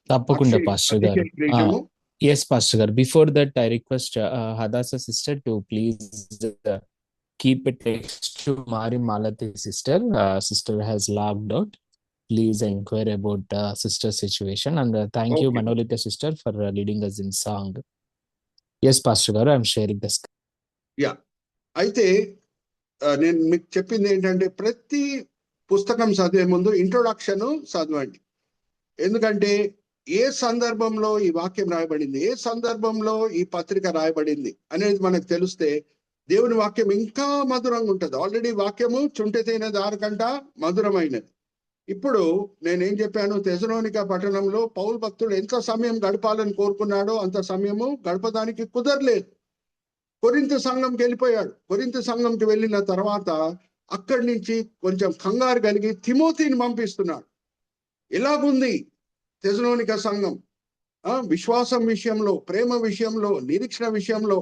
S4: తప్పకుండా పాస్టర్ గారు.
S1: కిరీటము.
S4: Yes, Pastor Garu. Before that, I request Hadassah sister to please keep a text to Mari Malati sister. Sister has logged out. Please inquire about sister situation. And thank you,
S1: Okay.
S4: Manolita sister, for leading us in song. Yes, Pastor Garu, I'm sharing the screen.
S1: Yeah, అయితే నేను మీకు చెప్పింది ఏంటంటే ప్రతి పుస్తకం చదివే ముందు ఇంట్రొడక్షన్ చదవండి. ఎందుకంటే ఏ సందర్భంలో ఈ వాక్యం రాయబడింది, ఏ సందర్భంలో ఈ పత్రిక రాయబడింది అనేది మనకు తెలిస్తే దేవుని వాక్యం ఇంకా మధురంగా ఉంటుంది. ఆల్రెడీ వాక్యము చుంటెతైన దారికంట మధురమైనది. ఇప్పుడు నేనేం చెప్పాను, తెసలోనిక పట్టణంలో పౌలు భక్తుడు ఎంత సమయం గడపాలని కోరుకున్నాడో అంత సమయము గడపడానికి కుదరలేదు. కొరింథు సంఘంకి వెళ్ళిపోయాడు. కొరింథు సంఘంకి వెళ్ళిన తర్వాత అక్కడి నుంచి కొంచెం కంగారు కలిగి తిమోతిని పంపిస్తున్నాడు. ఎలాగుంది తెసలోనిక సంఘం, విశ్వాసం విషయంలో, ప్రేమ విషయంలో, నిరీక్షణ విషయంలో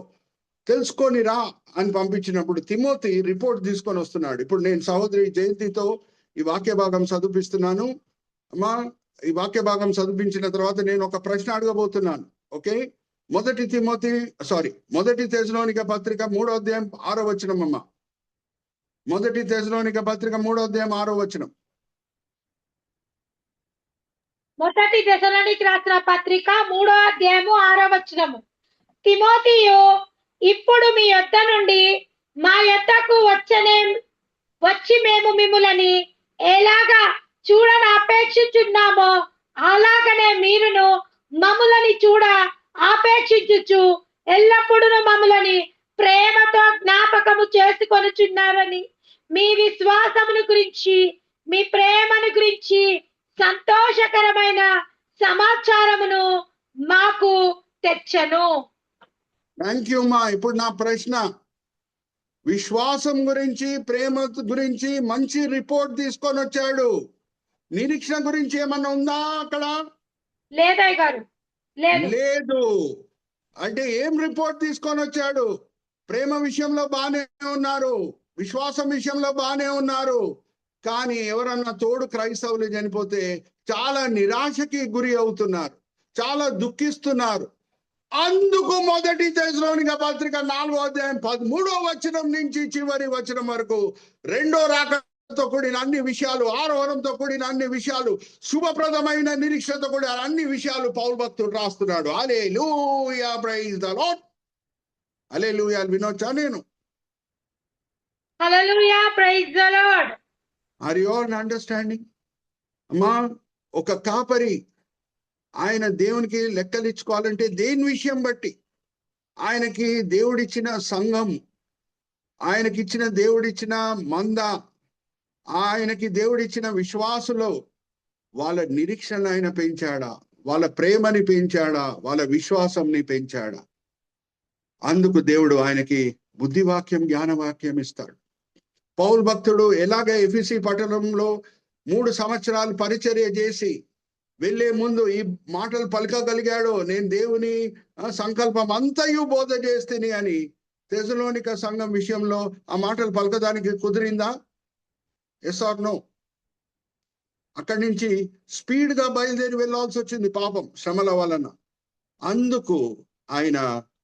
S1: తెలుసుకొని రా అని పంపించినప్పుడు తిమోతి రిపోర్ట్ తీసుకొని వస్తున్నాడు. ఇప్పుడు నేను సహోదరి జయంతితో ఈ వాక్య భాగం చదివిస్తున్నాను. అమ్మా, ఈ వాక్య భాగం చదివించిన తర్వాత నేను ఒక ప్రశ్న అడగబోతున్నాను. ఓకే, మొదటి తెసలోనిక పత్రిక 3వ అధ్యాయం 6వ వచనం అమ్మ. మొదటి తెసలోనిక పత్రిక 3వ అధ్యాయం 6వ వచనం.
S3: మొదటి తెసలోనికి రాసిన పత్రిక 3వ అధ్యాయము 6వ వచనము. తిమోతియు ఇప్పుడు మీ యొద్ద నుండి మా యొద్దకు వచ్చి మేము మిమ్ములని ఎలాగా చూడని అపేక్షించున్నామో అలాగనే మీరును మమ్ములని చూడ ఆపేక్షించుచు ఎల్లప్పుడూ మమ్ములని ప్రేమతో జ్ఞాపకము చేసుకొనుచున్నారని మీ విశ్వాసమును గురించి, మీ ప్రేమను గురించి సంతోషకరమైన సమాచారమును మాకు తెచ్చను.
S1: థ్యాంక్ యూ మా. ఇప్పుడు నా ప్రశ్న, విశ్వాసం గురించి, ప్రేమ గురించి మంచి రిపోర్ట్ తీసుకొని వచ్చాడు. నిరీక్షణ గురించి ఏమన్నా ఉందా అక్కడ?
S3: లేదయ్య గారు,
S1: లేదు. అంటే ఏం రిపోర్ట్ తీసుకొని వచ్చాడు? ప్రేమ విషయంలో బానే ఉన్నారు, విశ్వాసం విషయంలో బానే ఉన్నారు. కానీ ఎవరన్నా తోడు క్రైస్తవులు చనిపోతే చాలా నిరాశకి గురి అవుతున్నారు, చాలా దుఃఖిస్తున్నారు. అందుకు మొదటి తెసలోనిక పత్రిక 4వ అధ్యాయం 13వ వచనం నుంచి చివరి వచనం వరకు రెండో రాకతో కూడిన అన్ని విషయాలు, ఆరోహణంతో కూడిన అన్ని విషయాలు, శుభప్రదమైన నిరీక్షతో కూడిన అన్ని విషయాలు పౌలు భక్తుడు రాస్తున్నాడు. Hallelujah, praise the Lord. Hallelujah వినొచ్చా నేను?
S3: Hallelujah, praise the Lord.
S1: Are you all understanding? అమ్మా, ఒక కాపరి ఆయన దేవునికి లెక్కలిచ్చుకోవాలంటే దేని విషయం బట్టి? ఆయనకి దేవుడిచ్చిన సంఘం, ఆయనకిచ్చిన దేవుడిచ్చిన మంద, ఆయనకి దేవుడిచ్చిన విశ్వాసులో వాళ్ళ నిరీక్షణ ఆయన పెంచాడా, వాళ్ళ ప్రేమని పెంచాడా, వాళ్ళ విశ్వాసంని పెంచాడా? అందుకు దేవుడు ఆయనకి బుద్ధివాక్యం, జ్ఞానవాక్యం ఇస్తాడు. పౌలు భక్తుడు ఎలాగ ఎఫెసీ పట్టణంలో 3 సంవత్సరాలు పరిచర్య చేసి వెళ్ళే ముందు ఈ మాటలు పలకగలిగాడో, నేను దేవుని సంకల్పం అంతయు బోధ చేస్తేని అని, తెసలోనిక సంఘం విషయంలో ఆ మాటలు పలకడానికి కుదిరిందా? Yes or no? అక్కడి నుంచి స్పీడ్ గా బయలుదేరి వెళ్ళాల్సి వచ్చింది పాపం, శ్రమల వలన. అందుకు ఆయన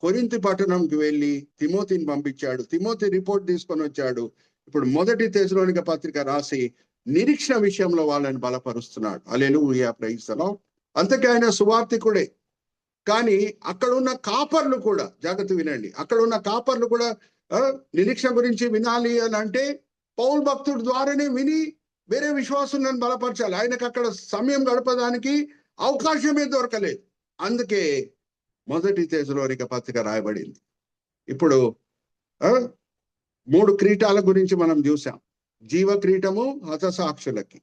S1: కొరింథు పట్టణంకి వెళ్ళి తిమోతిని పంపించాడు. తిమోతి రిపోర్ట్ తీసుకొని వచ్చాడు. ఇప్పుడు మొదటి తెసలోనిక పత్రిక రాసి నిరీక్షణ విషయంలో వాళ్ళని బలపరుస్తున్నాడు. హల్లెలూయా, ప్రైజ్ ద లార్డ్. అంతకే ఆయన సువార్తికుడే. కానీ అక్కడ ఉన్న కాపర్లు కూడా, జాగ్రత్త వినండి, అక్కడ ఉన్న కాపర్లు కూడా నిరీక్షణ గురించి వినాలి అని అంటే పౌలు భక్తుడి ద్వారానే విని వేరే విశ్వాసులను బలపరచాలి. ఆయనకు అక్కడ సమయం గడపడానికి అవకాశమే దొరకలేదు. అందుకే మొదటి తెసలోనిక పత్రిక రాయబడింది. ఇప్పుడు 3 కిరీటాల గురించి మనం చూసాం. జీవ క్రీటము హతసాక్షులకి,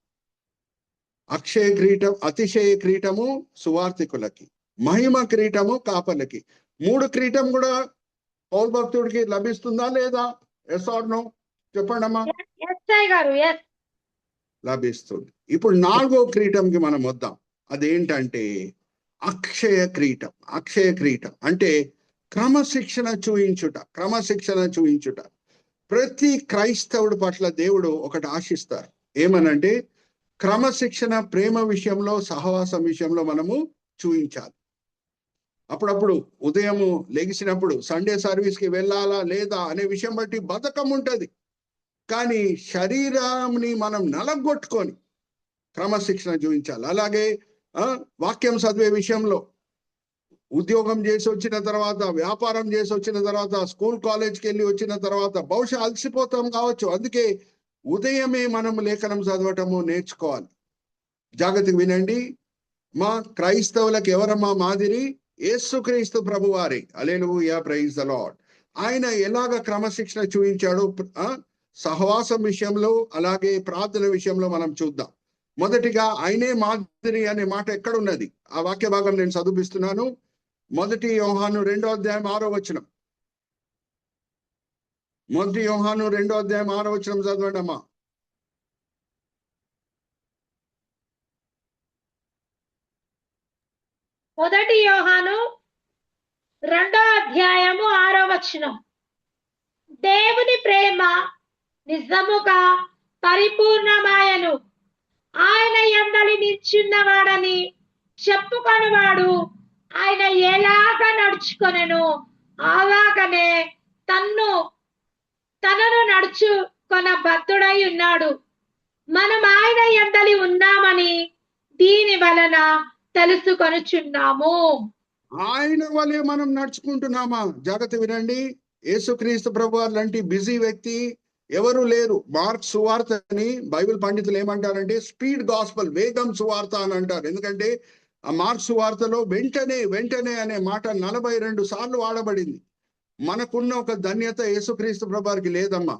S1: అక్షయ క్రీటం, అతిశయ క్రీటము సువార్తికులకి, మహిమ క్రీటము కాపర్లకి. 3 క్రీటం కూడా పౌలు భక్తుడికి లభిస్తుందా లేదా? Yes or no? చెప్పండి అమ్మా. లభిస్తుంది. ఇప్పుడు 4వ క్రీటంకి మనం వద్దాం. అదేంటంటే అక్షయ క్రీటం. అక్షయ క్రీటం అంటే క్రమశిక్షణ చూయించుట. ప్రతి క్రైస్తవుడి పట్ల దేవుడు ఒకటి ఆశిస్తారు. ఏమనంటే క్రమశిక్షణ, ప్రేమ విషయంలో, సహవాసం విషయంలో మనము చూయించాలి. అప్పుడప్పుడు ఉదయము లెగిసినప్పుడు సండే సర్వీస్కి వెళ్ళాలా లేదా అనే విషయం బట్టి బద్ధకం ఉంటుంది. కానీ శరీరాన్ని మనం నలగొట్టుకొని క్రమశిక్షణ చూపించాలి. అలాగే వాక్యం చదివే విషయంలో ఉద్యోగం చేసి వచ్చిన తర్వాత, వ్యాపారం చేసి వచ్చిన తర్వాత, స్కూల్ కాలేజ్కి వెళ్ళి వచ్చిన తర్వాత బహుశా అలసిపోతాం కావచ్చు. అందుకే ఉదయమే మనం లేఖనం చదవటము నేర్చుకోవాలి. జాగ్రత్తగా వినండి. మా క్రైస్తవులకు ఎవరమ్మా మాదిరి? యేసుక్రీస్తు ప్రభువారి. హల్లెలూయా, ప్రైజ్ ద లార్డ్. ఆయన ఎలాగ క్రమశిక్షణ చూపించాడు సహవాసం విషయంలో, అలాగే ప్రార్థన విషయంలో మనం చూద్దాం. మొదటిగా ఆయనే మాదిరి అనే మాట ఎక్కడున్నది? ఆ వాక్య భాగం నేను చదివిస్తున్నాను. 1 యోహాను 2వ అధ్యాయం 6వ వచనం. 1 యోహాను 2వ అధ్యాయం 6వ వచనం చదవండి అమ్మా.
S3: మొదటి యోహాను 2వ అధ్యాయము 6వ వచనం. దేవుని ప్రేమ నిజముగా పరిపూర్ణమాయను, ఆయన యందలి నిల్చున్నవాడని చెప్పుకొనివాడు ఆయన ఎలాగ నడుచుకొనెను అలాగనే తనను నడుచుకొన బద్ధుడై ఉన్నాడు. మనం ఆయన యందలి ఉన్నామని దీని వలన తెలుసుకొనుచున్నాము.
S1: ఆయన వలె మనం నడుచుకుంటున్నామా? జాగ్రత్త వినండి. యేసుక్రీస్తు ప్రభువారు లాంటి బిజీ వ్యక్తి ఎవరు లేరు. మార్క్ సువార్తని బైబిల్ పండితులు ఏమంటారంటే స్పీడ్ గాస్పల్, వేగం సువార్త అని అంటారు. ఎందుకంటే ఆ మార్క్ సువార్తలో వెంటనే అనే మాట 42 సార్లు వాడబడింది. మనకున్న ఒక ధన్యత యేసుక్రీస్తు ప్రభువారికి లేదమ్మా.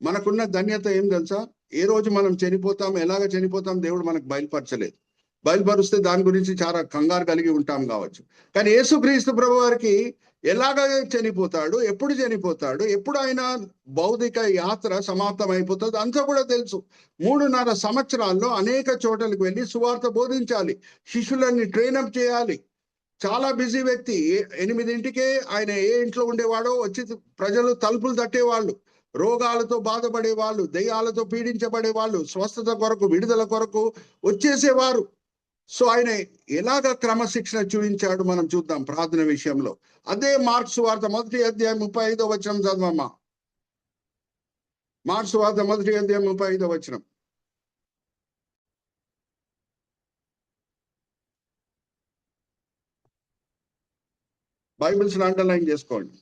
S1: మనకున్న ధన్యత ఏం తెలుసా? ఏ రోజు మనం చనిపోతాం, ఎలాగ చనిపోతాం దేవుడు మనకు బయలుపరచలేదు. బయలుపరిస్తే దాని గురించి చాలా కంగారు కలిగి ఉంటాం కావచ్చు. కానీ యేసుక్రీస్తు ప్రభువారికి ఎలాగ చనిపోతాడు, ఎప్పుడు చనిపోతాడు, ఎప్పుడు ఆయన భౌతిక యాత్ర సమాప్తం అయిపోతుంది అంతా కూడా తెలుసు. 3.5 సంవత్సరాల్లో అనేక చోట్లకు వెళ్ళి సువార్త బోధించాలి, శిష్యులని ట్రైనప్ చేయాలి. చాలా బిజీ వ్యక్తి. 8ంటికే ఆయన ఏ ఇంట్లో ఉండేవాడో వచ్చి ప్రజలు తలుపులు తట్టేవాళ్ళు, రోగాలతో బాధపడే వాళ్ళు, దెయ్యాలతో పీడించబడే వాళ్ళు, స్వస్థత కొరకు, విడుదల కొరకు వచ్చేసేవారు. సో ఆయన ఎలాగ క్రమశిక్షణ చూపించాడు మనం చూద్దాం ప్రార్థన విషయంలో. అదే మార్క్స్ వార్త 1వ అధ్యాయం 35వ వచనం చదవమ్మా. మార్క్స్ వార్త 1వ అధ్యాయం 35వ వచనం. బైబిల్స్ అండర్లైన్ చేసుకోండి.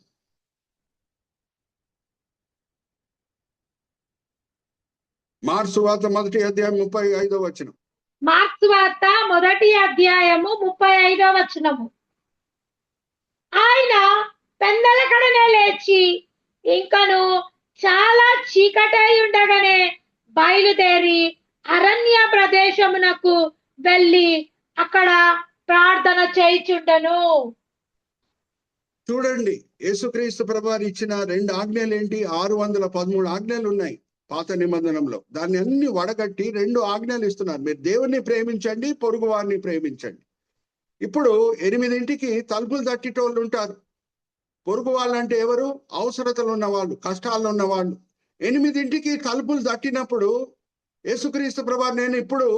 S1: మార్క్స్ వార్త 1వ అధ్యాయం 35వ వచనం.
S3: మార్క్స్ వార్త 1వ అధ్యాయము 35వ వచనము. ఆయన పెందలకడనే లేచి ఇంకను చాలా చీకటై ఉండగానే బయలుదేరి అరణ్య ప్రదేశమునకు వెళ్ళి అక్కడ ప్రార్థన చేయుచుండెను.
S1: చూడండి, యేసుక్రీస్తు ప్రభువారు ఇచ్చిన 2 ఆజ్ఞలు ఏంటి? 613 ఆజ్ఞలు ఉన్నాయి పాత నిబంధనలో. దాన్ని అన్ని వడగట్టి 2 ఆజ్ఞలు ఇస్తున్నారు. మీరు దేవుణ్ణి ప్రేమించండి, పొరుగు వారిని ప్రేమించండి. ఇప్పుడు 8ంటికి తలుపులు తట్టేటోళ్ళు ఉంటారు. పొరుగు వాళ్ళు అంటే ఎవరు? అవసరతలు ఉన్నవాళ్ళు, కష్టాల్లో ఉన్నవాళ్ళు. 8ంటికి తలుపులు తట్టినప్పుడు యేసుక్రీస్తు ప్రభువారు నేను ఇప్పుడు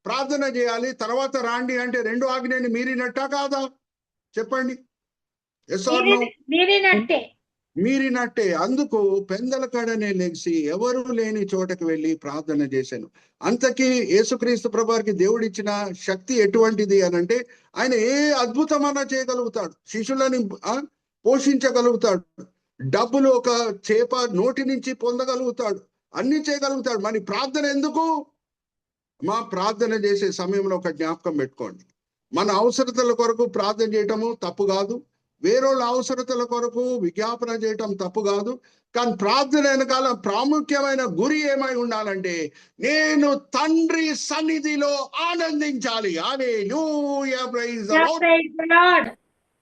S1: ప్రార్థన చేయాలి తర్వాత రాండి అంటే 2 ఆజ్ఞని మీరినట్టా కాదా? చెప్పండి. మీరినట్టే. అందుకు పెందలకడనే లెగిసి ఎవరు లేని చోటకు వెళ్ళి ప్రార్థన చేశాను. అంతకీ యేసుక్రీస్తు ప్రభువారికి దేవుడిచ్చిన శక్తి ఎటువంటిది అనంటే ఆయన ఏ అద్భుతమన్నా చేయగలుగుతాడు, శిష్యులని పోషించగలుగుతాడు, డబ్బులు ఒక చేప నోటి నుంచి పొందగలుగుతాడు, అన్ని చేయగలుగుతాడు. మరి ప్రార్థన ఎందుకు? మా ప్రార్థన చేసే సమయంలో ఒక జ్ఞాపకం పెట్టుకోండి. మన అవసరతల కొరకు ప్రార్థన చేయటము తప్పు కాదు, వేరేళ్ళ అవసరతల కొరకు విజ్ఞాపన చేయటం తప్పు కాదు. కానీ ప్రార్థన వెనకాల ప్రాముఖ్యమైన గురి ఏమై ఉండాలంటే నేను తండ్రి సన్నిధిలో ఆనందించాలి. Hallelujah, praise the Lord.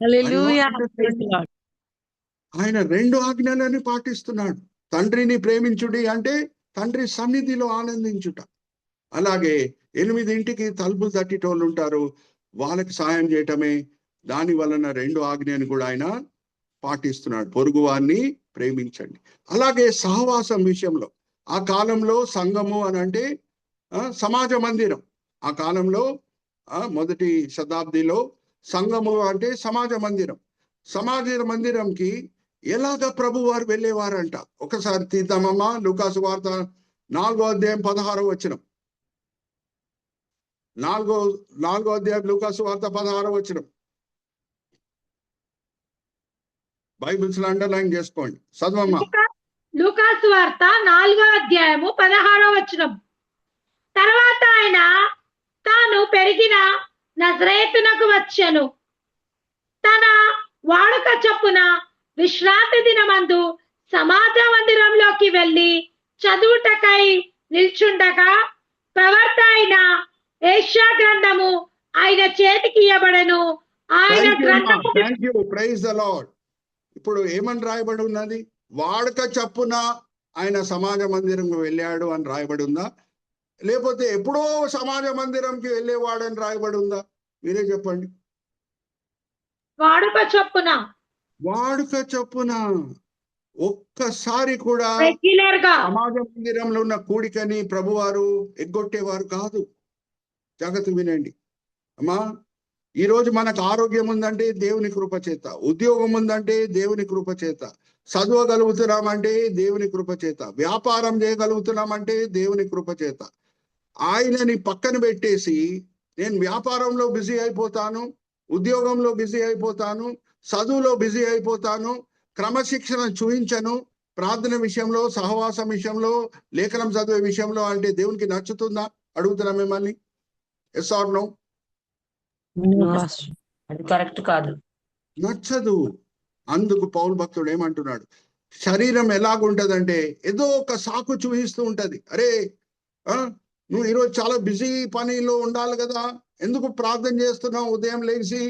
S2: Hallelujah, praise the Lord.
S1: ఆయన 2 ఆజ్ఞలని పాటిస్తున్నాడు. తండ్రిని ప్రేమించుడి అంటే తండ్రి సన్నిధిలో ఆనందించుట. అలాగే 8ంటికి తలుపులు తట్టేటోళ్ళు ఉంటారు, వాళ్ళకి సహాయం చేయటమే. దాని వలన 2 ఆజ్ఞని కూడా ఆయన పాటిస్తున్నాడు, పొరుగు వారిని ప్రేమించండి. అలాగే సహవాసం విషయంలో ఆ కాలంలో సంఘము అని అంటే సమాజ మందిరం. ఆ కాలంలో 1వ శతాబ్దిలో సంఘము అంటే సమాజ మందిరం. సమాజ మందిరంకి ఎలాగ ప్రభు వారు వెళ్ళేవారంట. ఒకసారి తీద్దామమ్మా, లూకాసు వార్త 4వ అధ్యాయం 16వ వచనం. 4వ అధ్యాయం లూకాసు వార్త 16వ వచనం. బైబిల్స్ అండర్లైన్ చేసుకోండి, చదవమ్మా.
S3: లూకాసు వార్త 4వ అధ్యాయము 16వ వచనం. తర్వాత ఆయన తాను పెరిగిన నజరేతునకు వచ్చెను. తన వాడుక చొప్పున విశ్రాంతి దినమందు సమాజ మందిరంలోకి వెళ్ళి చదువుటకై నిల్చుండగా ప్రవర్త అయిన యెషయా గ్రంథము ఆయన చేతికి ఇవ్వబడెను. ఆయన గ్రంథము.
S1: Thank you, praise the Lord. ఇప్పుడు ఏమని రాయబడి ఉన్నది? వాడుక చప్పున ఆయన సమాజ మందిరంకి వెళ్ళాడు అని రాయబడి ఉందా, లేకపోతే ఎప్పుడో సమాజ మందిరంకి వెళ్ళేవాడని రాయబడి ఉందా? మీరే చెప్పండి.
S3: వాడుక చొప్పున.
S1: వాడుక చొప్పున. ఒక్కసారి కూడా
S3: రెగ్యులర్ గా
S1: సమాజ మందిరంలో ఉన్న కూడికని ప్రభువారు ఎగ్గొట్టేవారు కాదు. జాగ్రత్త వినండి అమ్మా. ఈ రోజు మనకు ఆరోగ్యం ఉందంటే దేవుని కృప చేత, ఉద్యోగం ఉందంటే దేవుని కృప చేత, చదవగలుగుతున్నామంటే దేవుని కృప చేత, వ్యాపారం చేయగలుగుతున్నామంటే దేవుని కృప చేత. ఆయనని పక్కన పెట్టేసి నేను వ్యాపారంలో బిజీ అయిపోతాను, ఉద్యోగంలో బిజీ అయిపోతాను, చదువులో బిజీ అయిపోతాను, క్రమశిక్షణ చూయించను, ప్రార్థన విషయంలో, సహవాసం విషయంలో, లేఖనం చదివే విషయంలో అంటే దేవునికి నచ్చుతుందా? అడుగుతున్నా మిమ్మల్ని. Yes or no?
S6: అది కరెక్ట్ కాదు,
S1: నచ్చదు. అందుకు పౌలు భక్తుడు ఏమంటున్నాడు? శరీరం ఎలాగుంటదంటే ఏదో ఒక సాకు చూపిస్తూ ఉంటది. అరే నువ్వు ఈరోజు చాలా బిజీ పనిలో ఉండాలి కదా, ఎందుకు ప్రార్థన చేస్తున్నావు? ఉదయం లేచి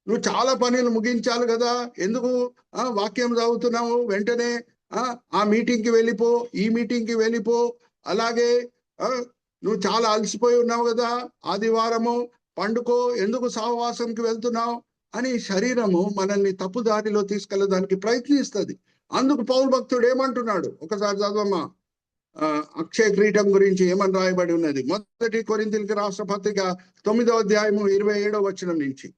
S1: నువ్వు చాలా పనులు ముగించాలి కదా, ఎందుకు వాక్యం చదువుతున్నావు? వెంటనే ఆ మీటింగ్కి వెళ్ళిపో, ఈ మీటింగ్కి వెళ్ళిపో. అలాగే నువ్వు చాలా అలసిపోయి ఉన్నావు కదా, ఆదివారము పండుకో, ఎందుకు సహవాసంకి వెళ్తున్నావు అని శరీరము మనల్ని తప్పుదారిలో తీసుకెళ్ళడానికి ప్రయత్నిస్తుంది. అందుకు పౌలు భక్తుడు ఏమంటున్నాడు? ఒకసారి చదవమ్మా. అక్షయ క్రీటం గురించి ఏమని రాయబడి ఉన్నది? 1 కొరింథీయులకు రాసిన పత్రిక 9వ అధ్యాయము 27వ వచనం నుంచి.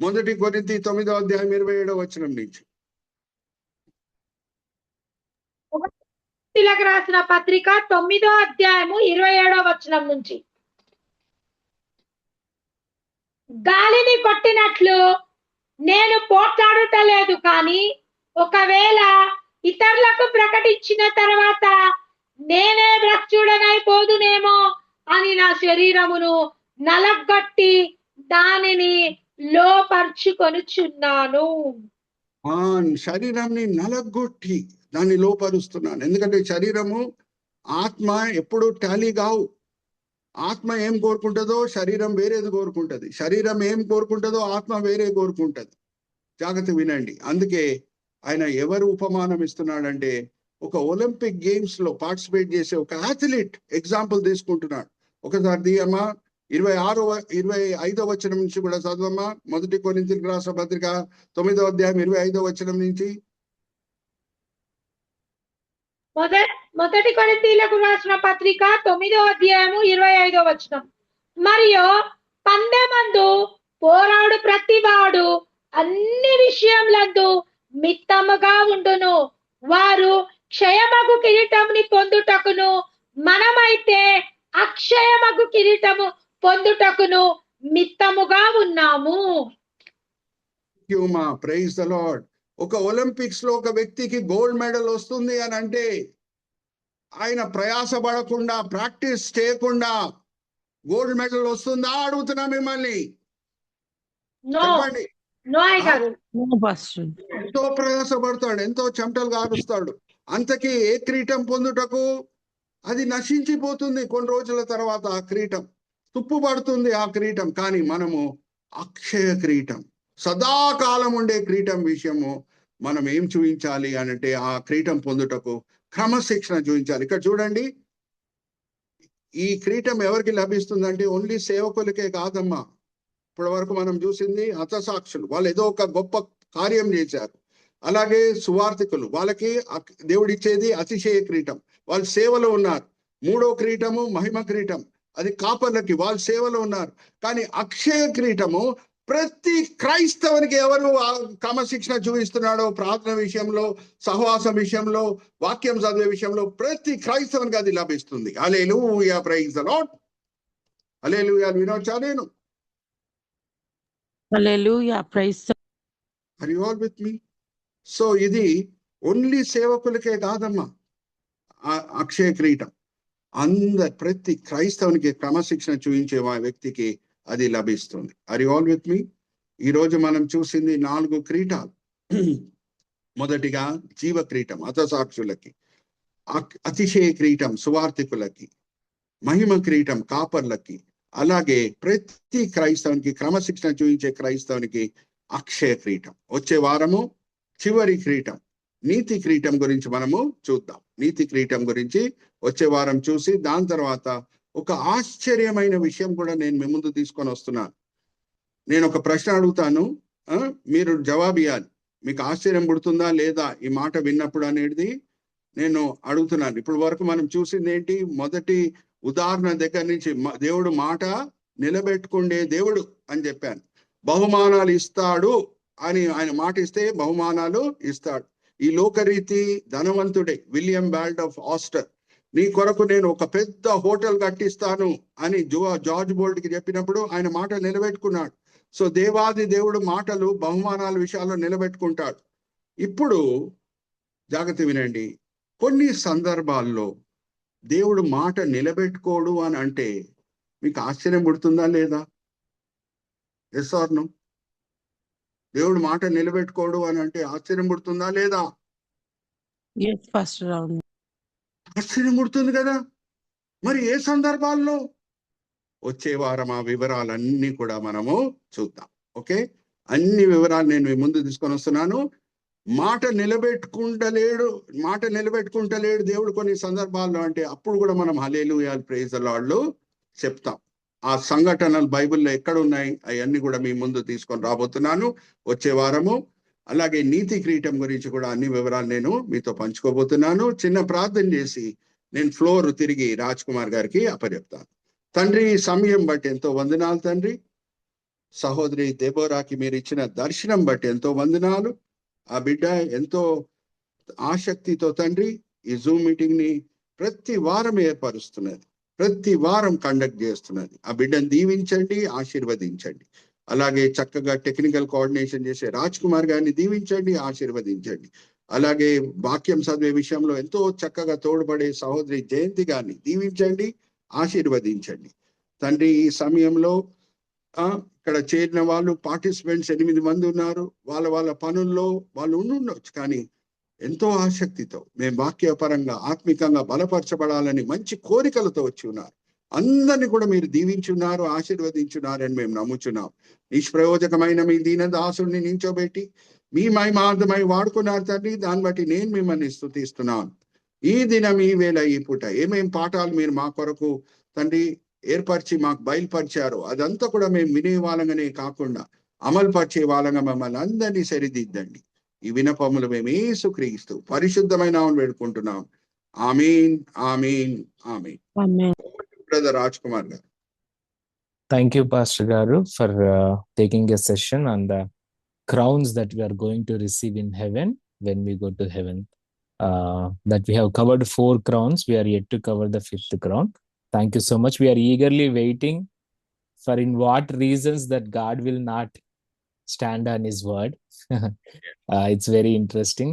S1: 1 కొరింథీ 9వ అధ్యాయం 27వ వచనం నుంచి.
S3: కొరింథీయులకు రాసిన పత్రిక 9వ అధ్యాయము 27వ వచనం నుంచి. గాలిని కొట్టినట్లు నేను పోట్లాడుటలేదు, కానీ ఒకవేళ ఇతరులకు ప్రకటించిన తర్వాత నేనే భ్రష్టుడనైపోదునేమో అని నా శరీరమును నలగొట్టి దానిని లోపరుచుకొనుచున్నాను.
S1: శరీరాన్ని నలగొట్టి దాన్ని లోపరుస్తున్నాను. ఎందుకంటే శరీరము ఆత్మ ఎప్పుడు టాలీ కావు. ఆత్మ ఏం కోరుకుంటుందో శరీరం వేరేది కోరుకుంటది, శరీరం ఏం కోరుకుంటుందో ఆత్మ వేరే కోరుకుంటది. జాగ్రత్త వినండి. అందుకే ఆయన ఎవరు ఉపమానం ఇస్తున్నాడంటే ఒక ఒలింపిక్ గేమ్స్ లో పార్టిసిపేట్ చేసే ఒక అథ్లీట్ ఎగ్జాంపుల్ తీసుకుంటున్నాడు. ఒకసారి దియమ్మా 25వ వచనం నుంచి కూడా చదవమ్మా. 1 కొరింథీయులకు రాసిన పత్రిక 9వ అధ్యాయం 25వ వచనం నుంచి.
S3: 1 కొరింథీయులకు రాసిన పత్రిక 9వ అధ్యాయము 25వ వచనం. మరియు పందెమందు పోరాడు ప్రతివాడు అన్ని విషయములందు మిత్తముగా ఉండును. వారు క్షయమగు కిరీటముని పొందుటకును, మనమైతే అక్షయమగు కిరీటము పొందుటకును మిత్తముగా ఉన్నాము.
S1: Praise the Lord. ఒక ఒలింపిక్స్ లో ఒక వ్యక్తికి గోల్డ్ మెడల్ వస్తుంది అని అంటే ఆయన ప్రయాసపడకుండా, ప్రాక్టీస్ చేయకుండా గోల్డ్ మెడల్ వస్తుందా అడుగుతున్నా మిమ్మల్ని. చెప్పండి. ఎంతో ప్రయాసపడతాడు, ఎంతో చెమటలు గారుస్తాడు. అంతకీ ఏ కిరీటం పొందుటకు అది నశించిపోతుంది. కొన్ని రోజుల తర్వాత ఆ కిరీటం తుప్పు పడుతుంది, ఆ కిరీటం. కానీ మనము అక్షయ కిరీటం, సదాకాలం ఉండే కిరీటం విషయము మనం ఏం చూపించాలి అంటే ఆ కిరీటం పొందుటకు క్రమశిక్షణ చూపించాలి. ఇక్కడ చూడండి, ఈ కిరీటం ఎవరికి లభిస్తుందంటే ఓన్లీ సేవకులకే కాదమ్మా. ఇప్పటి వరకు మనం చూసింది హతసాక్షులు, వాళ్ళు ఏదో ఒక గొప్ప కార్యం చేశారు. అలాగే సువార్థికులు, వాళ్ళకి దేవుడిచ్చేది అతిశయ కిరీటం, వాళ్ళు సేవలో ఉన్నారు. 3వ కిరీటము మహిమ కిరీటం. అది కాపర్లకి, వాళ్ళ సేవలో ఉన్నారు. కానీ అక్షయ కిరీటము ప్రతి క్రైస్తవునికి ఎవరు క్రమశిక్షణ చూపిస్తున్నాడో, ప్రార్థన విషయంలో, సహవాసం విషయంలో, వాక్యం చదివే విషయంలో ప్రతి క్రైస్తవునికి అది లభిస్తుంది. Hallelujah, praise the Lord. Hallelujah. వినొచ్చా నేను?
S2: Hallelujah, praise.
S1: Are you all with me? So ఇది ఓన్లీ సేవకులకే కాదమ్మా అక్షయ కిరీటం. ప్రతి క్రైస్తవునికి క్రమశిక్షణ చూపించే వ్యక్తికి అది లభిస్తుంది. ఆర్ యు ఆల్ విత్ మీ? ఈరోజు మనం చూసింది 4 కిరీటాలు. మొదటిగా జీవ కిరీటం హతసాక్షులకి, అతిశయ కిరీటం సువార్థికులకి, మహిమ కిరీటం కాపర్లకి, అలాగే ప్రతి క్రైస్తవునికి క్రమశిక్షణ చూపించే క్రైస్తవునికి అక్షయ కిరీటం. వచ్చే వారము చివరి కిరీటం నీతి కిరీటం గురించి మనము చూద్దాం. నీతి కిరీటం గురించి వచ్చే వారం చూసి దాని తర్వాత ఒక ఆశ్చర్యమైన విషయం కూడా నేను మీ ముందు తీసుకొని వస్తున్నాను. నేను ఒక ప్రశ్న అడుగుతాను, మీరు జవాబు ఇవ్వాలి. మీకు ఆశ్చర్యం పుడుతుందా లేదా ఈ మాట విన్నప్పుడు అనేది నేను అడుగుతున్నాను. ఇప్పుడు వరకు మనం చూసింది ఏంటి? మొదటి ఉదాహరణ దగ్గర నుంచి దేవుడు మాట నిలబెట్టుకుండే దేవుడు అని చెప్పాను. బహుమానాలు ఇస్తాడు అని ఆయన మాట ఇస్తే బహుమానాలు ఇస్తాడు. ఈ లోకరీతి ధనవంతుడే విలియం బాల్డర్ఫ్ ఆస్టర్, నీ కొరకు నేను ఒక పెద్ద హోటల్ కట్టిస్తాను అని జార్జ్ బోల్ట్కి చెప్పినప్పుడు ఆయన మాట నిలబెట్టుకున్నాడు. సో దేవాది దేవుడు మాటలు బహుమానాల విషయాల్లో నిలబెట్టుకుంటాడు. ఇప్పుడు జాగ్రత్త వినండి, కొన్ని సందర్భాల్లో దేవుడు మాట నిలబెట్టుకోడు అని అంటే మీకు ఆశ్చర్యం పుడుతుందా లేదా? Yes or no? దేవుడు మాట నిలబెట్టుకోడు అని అంటే ఆశ్చర్యం పుడుతుందా లేదా?
S2: yes pastor, అవును.
S1: ఆశ్చర్యం పుడుతుంది కదా. మరి ఏ సందర్భాల్లో? వచ్చే వారం ఆ వివరాలన్నీ కూడా మనము చూద్దాం. ఓకే, అన్ని వివరాలు నేను మీ ముందు తీసుకొని వస్తున్నాను. మాట నిలబెట్టుకుంటలేడు దేవుడు కొన్ని సందర్భాల్లో అంటే అప్పుడు కూడా మనం హల్లెలూయా ప్రైజ్ ది లార్డ్ చెప్తాం. ఆ సంఘటనలు బైబిల్లో ఎక్కడ ఉన్నాయి అవన్నీ కూడా మీ ముందు తీసుకొని రాబోతున్నాను వచ్చే వారము. అలాగే నీతి కిరీటం గురించి కూడా అన్ని వివరాలు నేను మీతో పంచుకోబోతున్నాను. చిన్న ప్రార్థన చేసి నేను ఫ్లోర్ తిరిగి రాజ్ కుమార్ గారికి అప్పచెప్తాను. తండ్రి, సమయం బట్టి ఎంతో వందనాలు తండ్రి. సహోదరి దెబోరాకి మీరు ఇచ్చిన దర్శనం బట్టి ఎంతో వందనాలు. ఆ బిడ్డ ఎంతో ఆసక్తితో తండ్రి ఈ జూమ్ మీటింగ్ ని ప్రతి వారం ఏర్పరుస్తున్నది, ప్రతి వారం కండక్ట్ చేస్తున్నది. ఆ బిడ్డను దీవించండి, ఆశీర్వదించండి. అలాగే చక్కగా టెక్నికల్ కోఆర్డినేషన్ చేసే రాజ్ కుమార్ గారిని దీవించండి, ఆశీర్వదించండి. అలాగే వాక్యం చదివే విషయంలో ఎంతో చక్కగా తోడ్పడే సహోదరి జయంతి గారిని దీవించండి, ఆశీర్వదించండి. తండ్రి ఈ సమయంలో ఇక్కడ చేరిన వాళ్ళు పార్టిసిపెంట్స్ 8 మంది ఉన్నారు. వాళ్ళ పనుల్లో వాళ్ళు ఉండొచ్చు, కానీ ఎంతో ఆసక్తితో మేము వాక్యపరంగా ఆత్మికంగా బలపరచబడాలని మంచి కోరికలతో వచ్చి ఉన్నారు. అందరినీ కూడా మీరు దీవించున్నారు, ఆశీర్వదించున్నారని మేము నమ్ముచున్నాం. నిష్ప్రయోజకమైన మీ దీన దాసుడిని నించోబెట్టి మీ మహిమార్థమై వాడుకున్నారు తండ్రి. దాన్ని బట్టి నేను మిమ్మల్ని స్తుతిస్తున్నాను. ఈ దినం, ఈ వేళ, ఈ పూట ఏమేం పాఠాలు మీరు మా కొరకు తండ్రి ఏర్పరిచి మాకు బయలుపరిచారో అదంతా కూడా మేము వినే వాళ్ళగానే కాకుండా అమలు పరిచే వాళ్ళంగా మమ్మల్ని అందరినీ సరిదిద్దండి. ఈ వినపములు మేము యేసుక్రీస్తు పరిశుద్ధమైన వేడుకుంటున్నాం. ఆమీన్, ఆమీన్, ఆమీన్.
S2: Amen.
S1: బ్రదర్ రాజ్ కుమార్ గారు.
S4: Thank you, Pastor Garu, for taking a session on the crowns that we are going to receive in heaven when we go to heaven. That we have covered 4 crowns. We are yet to cover the 5th crown. Thank you so much. We are eagerly waiting for in what reasons that God will not stand on his word. It's very interesting.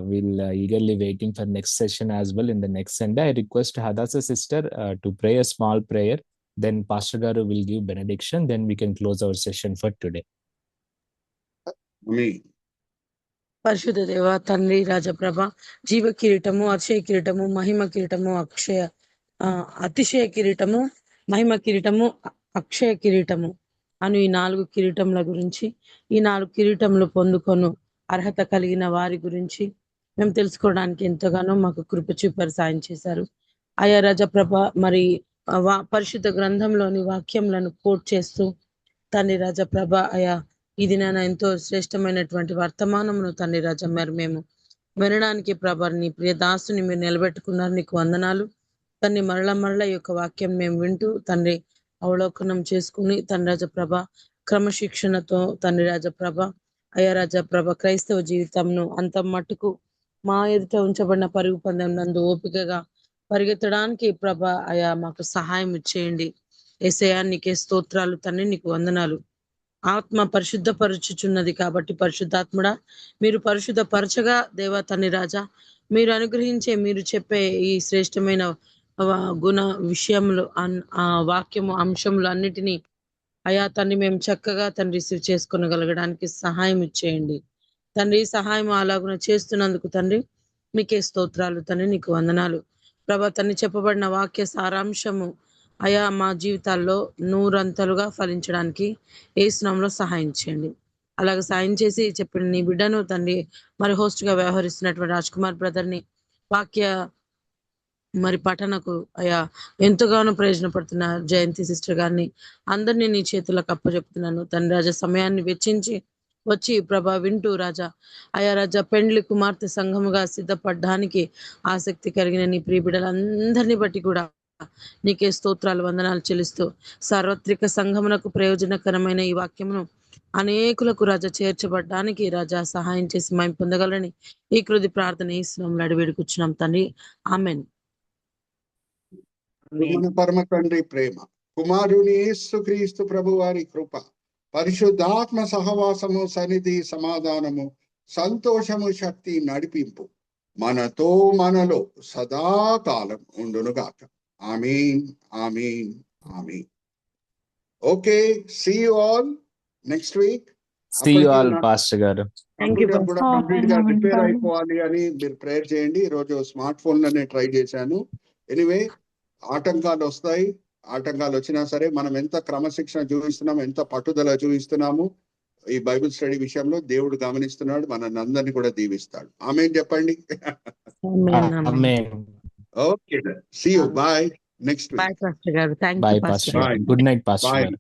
S4: We'll eagerly waiting for next session as well in the next Sunday. I request Hadassah sister to pray a small prayer. Then Pastor Garu will give benediction. Then we can close our session for today.
S1: ఆమీన్.
S2: పరిశుద్ధ దేవ తండ్రి, రాజప్రభ, జీవ కిరీటము, అక్షయ కిరీటము, మహిమ కిరీటము, అతిశయ కిరీటము, మహిమ కిరీటము, అక్షయ కిరీటము అను ఈ 4 కిరీటముల గురించి, ఈ 4 కిరీటములు పొందుకొను అర్హత కలిగిన వారి గురించి మేము తెలుసుకోవడానికి ఎంతగానో మాకు కృప చూపారు, సాయం చేశారు. ఆయా రాజప్రభ మరి పరిశుద్ధ గ్రంథంలోని వాక్యములను కోట్ చేస్తూ తండ్రి రాజప్రభ ఆయా ఈ దినాన ఎంతో శ్రేష్టమైనటువంటి వర్తమానమును తండ్రి రాజా మరి మేము వినడానికి ప్రభ నీ ప్రియ దాసుని మీరు నిలబెట్టుకున్నారు, నీకు వందనాలు. తండ్రి మరల ఈ యొక్క వాక్యం మేము వింటూ తండ్రి అవలోకనం చేసుకుని తండ్రి రాజప్రభ క్రమశిక్షణతో తండ్రి రాజప్రభ అయ్యా రాజప్రభ క్రైస్తవ జీవితంను అంత మట్టుకు మా ఎదుట ఉంచబడిన పరుగు పందెం నందు ఓపికగా పరిగెత్తడానికి ప్రభ అయా మాకు సహాయం ఇచ్చేయండి. యేసయ్యా నీకే స్తోత్రాలు తండ్రి, నీకు వందనాలు. ఆత్మ పరిశుద్ధపరచుచున్నది కాబట్టి పరిశుద్ధాత్ముడా మీరు పరిశుద్ధపరచగా దేవా తండ్రి రాజా మీరు అనుగ్రహించే మీరు చెప్పే ఈ శ్రేష్టమైన గుణ విషయములు ఆ వాక్యము అంశములు అన్నిటినీ అయా తండ్రి మేము చక్కగా తండ్రి రిసీవ్ చేసుకొనగలగడానికి సహాయం ఇచ్చేయండి తండ్రి. సహాయం అలాగున చేస్తున్నందుకు తండ్రి మీకే స్తోత్రాలు తండ్రి, నీకు వందనాలు ప్రభా. తండ్రి చెప్పబడిన వాక్య సారాంశము అయా మా జీవితాల్లో 100 ఫలించడానికి యేసు నామములో సహాయం చేయండి. అలాగే సాయం చేసి చెప్పిన నీ బిడ్డను తండ్రి మరి హోస్ట్ గా వ్యవహరిస్తున్నటువంటి రాజ్ కుమార్ బ్రదర్ ని వాక్య మరి పఠనకు అయా ఎంతగానో ప్రయోజనపడుతున్న జయంతి సిస్టర్ గారిని అందరినీ నీ చేతులకు అప్పచెప్తున్నాను తండ్రి రాజా. సమయాన్ని వెచ్చించి వచ్చి ప్రభా వింటూ రాజా అయా రాజా పెండ్లి కుమార్తె సంఘముగా సిద్ధపడడానికి ఆసక్తి కలిగిన నీ ప్రియ బిడ్డలందరినీ బట్టి కూడా నీకే స్తోత్రాలు వందనాలు చెల్లిస్తూ సార్వత్రిక సంఘమునకు ప్రయోజనకరమైన ఈ వాక్యమును అనేకులకు రాజా చేర్చబడ్డానికి రాజా సహాయం చేసి మేము పొందగలని ఈ కృతి ప్రార్థన ఇస్తున్నాం అడివేడుకున్నాం తండ్రి, ఆమెన్.
S1: మన పరమ తండ్రి ప్రేమ, కుమారుని యేసుక్రీస్తు ప్రభు వారి కృప, పరిశుద్ధాత్మ సహవాసము, సన్నిధి, సమాధానము, సంతోషము, శక్తి, నడిపింపు మనతో మనలో సదాకాలం ఉండునుగాక. Amen, amen, amen. Okay, see you all next week.
S4: See you all, Pastor గారు.
S1: కంప్యూటర్ కూడా
S5: Okay,
S1: కంప్లీట్ గా
S5: Naman
S1: రిపేర్
S5: Garu.
S1: అయిపోవాలి అని మీరు ప్రేయర్ చేయండి. ఈరోజు స్మార్ట్ ఫోన్ లోనే ట్రై చేశాను. ఎనివే ఆటంకాలు వస్తాయి. ఆటంకాలు వచ్చినా సరే మనం ఎంత క్రమశిక్షణ చూపిస్తున్నాము, ఎంత పట్టుదల చూపిస్తున్నాము ఈ బైబిల్ స్టడీ విషయంలో దేవుడు గమనిస్తున్నాడు. మనల్ని అందరినీ కూడా దీవిస్తాడు. ఆమేన్ చెప్పండి.
S4: Amen.
S1: Okay, see you, bye next
S2: bye
S1: week.
S2: Pastor గారు. Thank
S4: Bye,
S2: you pastor
S4: Pastor
S2: గారు.
S4: గారు. Good night, Pastor
S1: bye.
S4: గారు.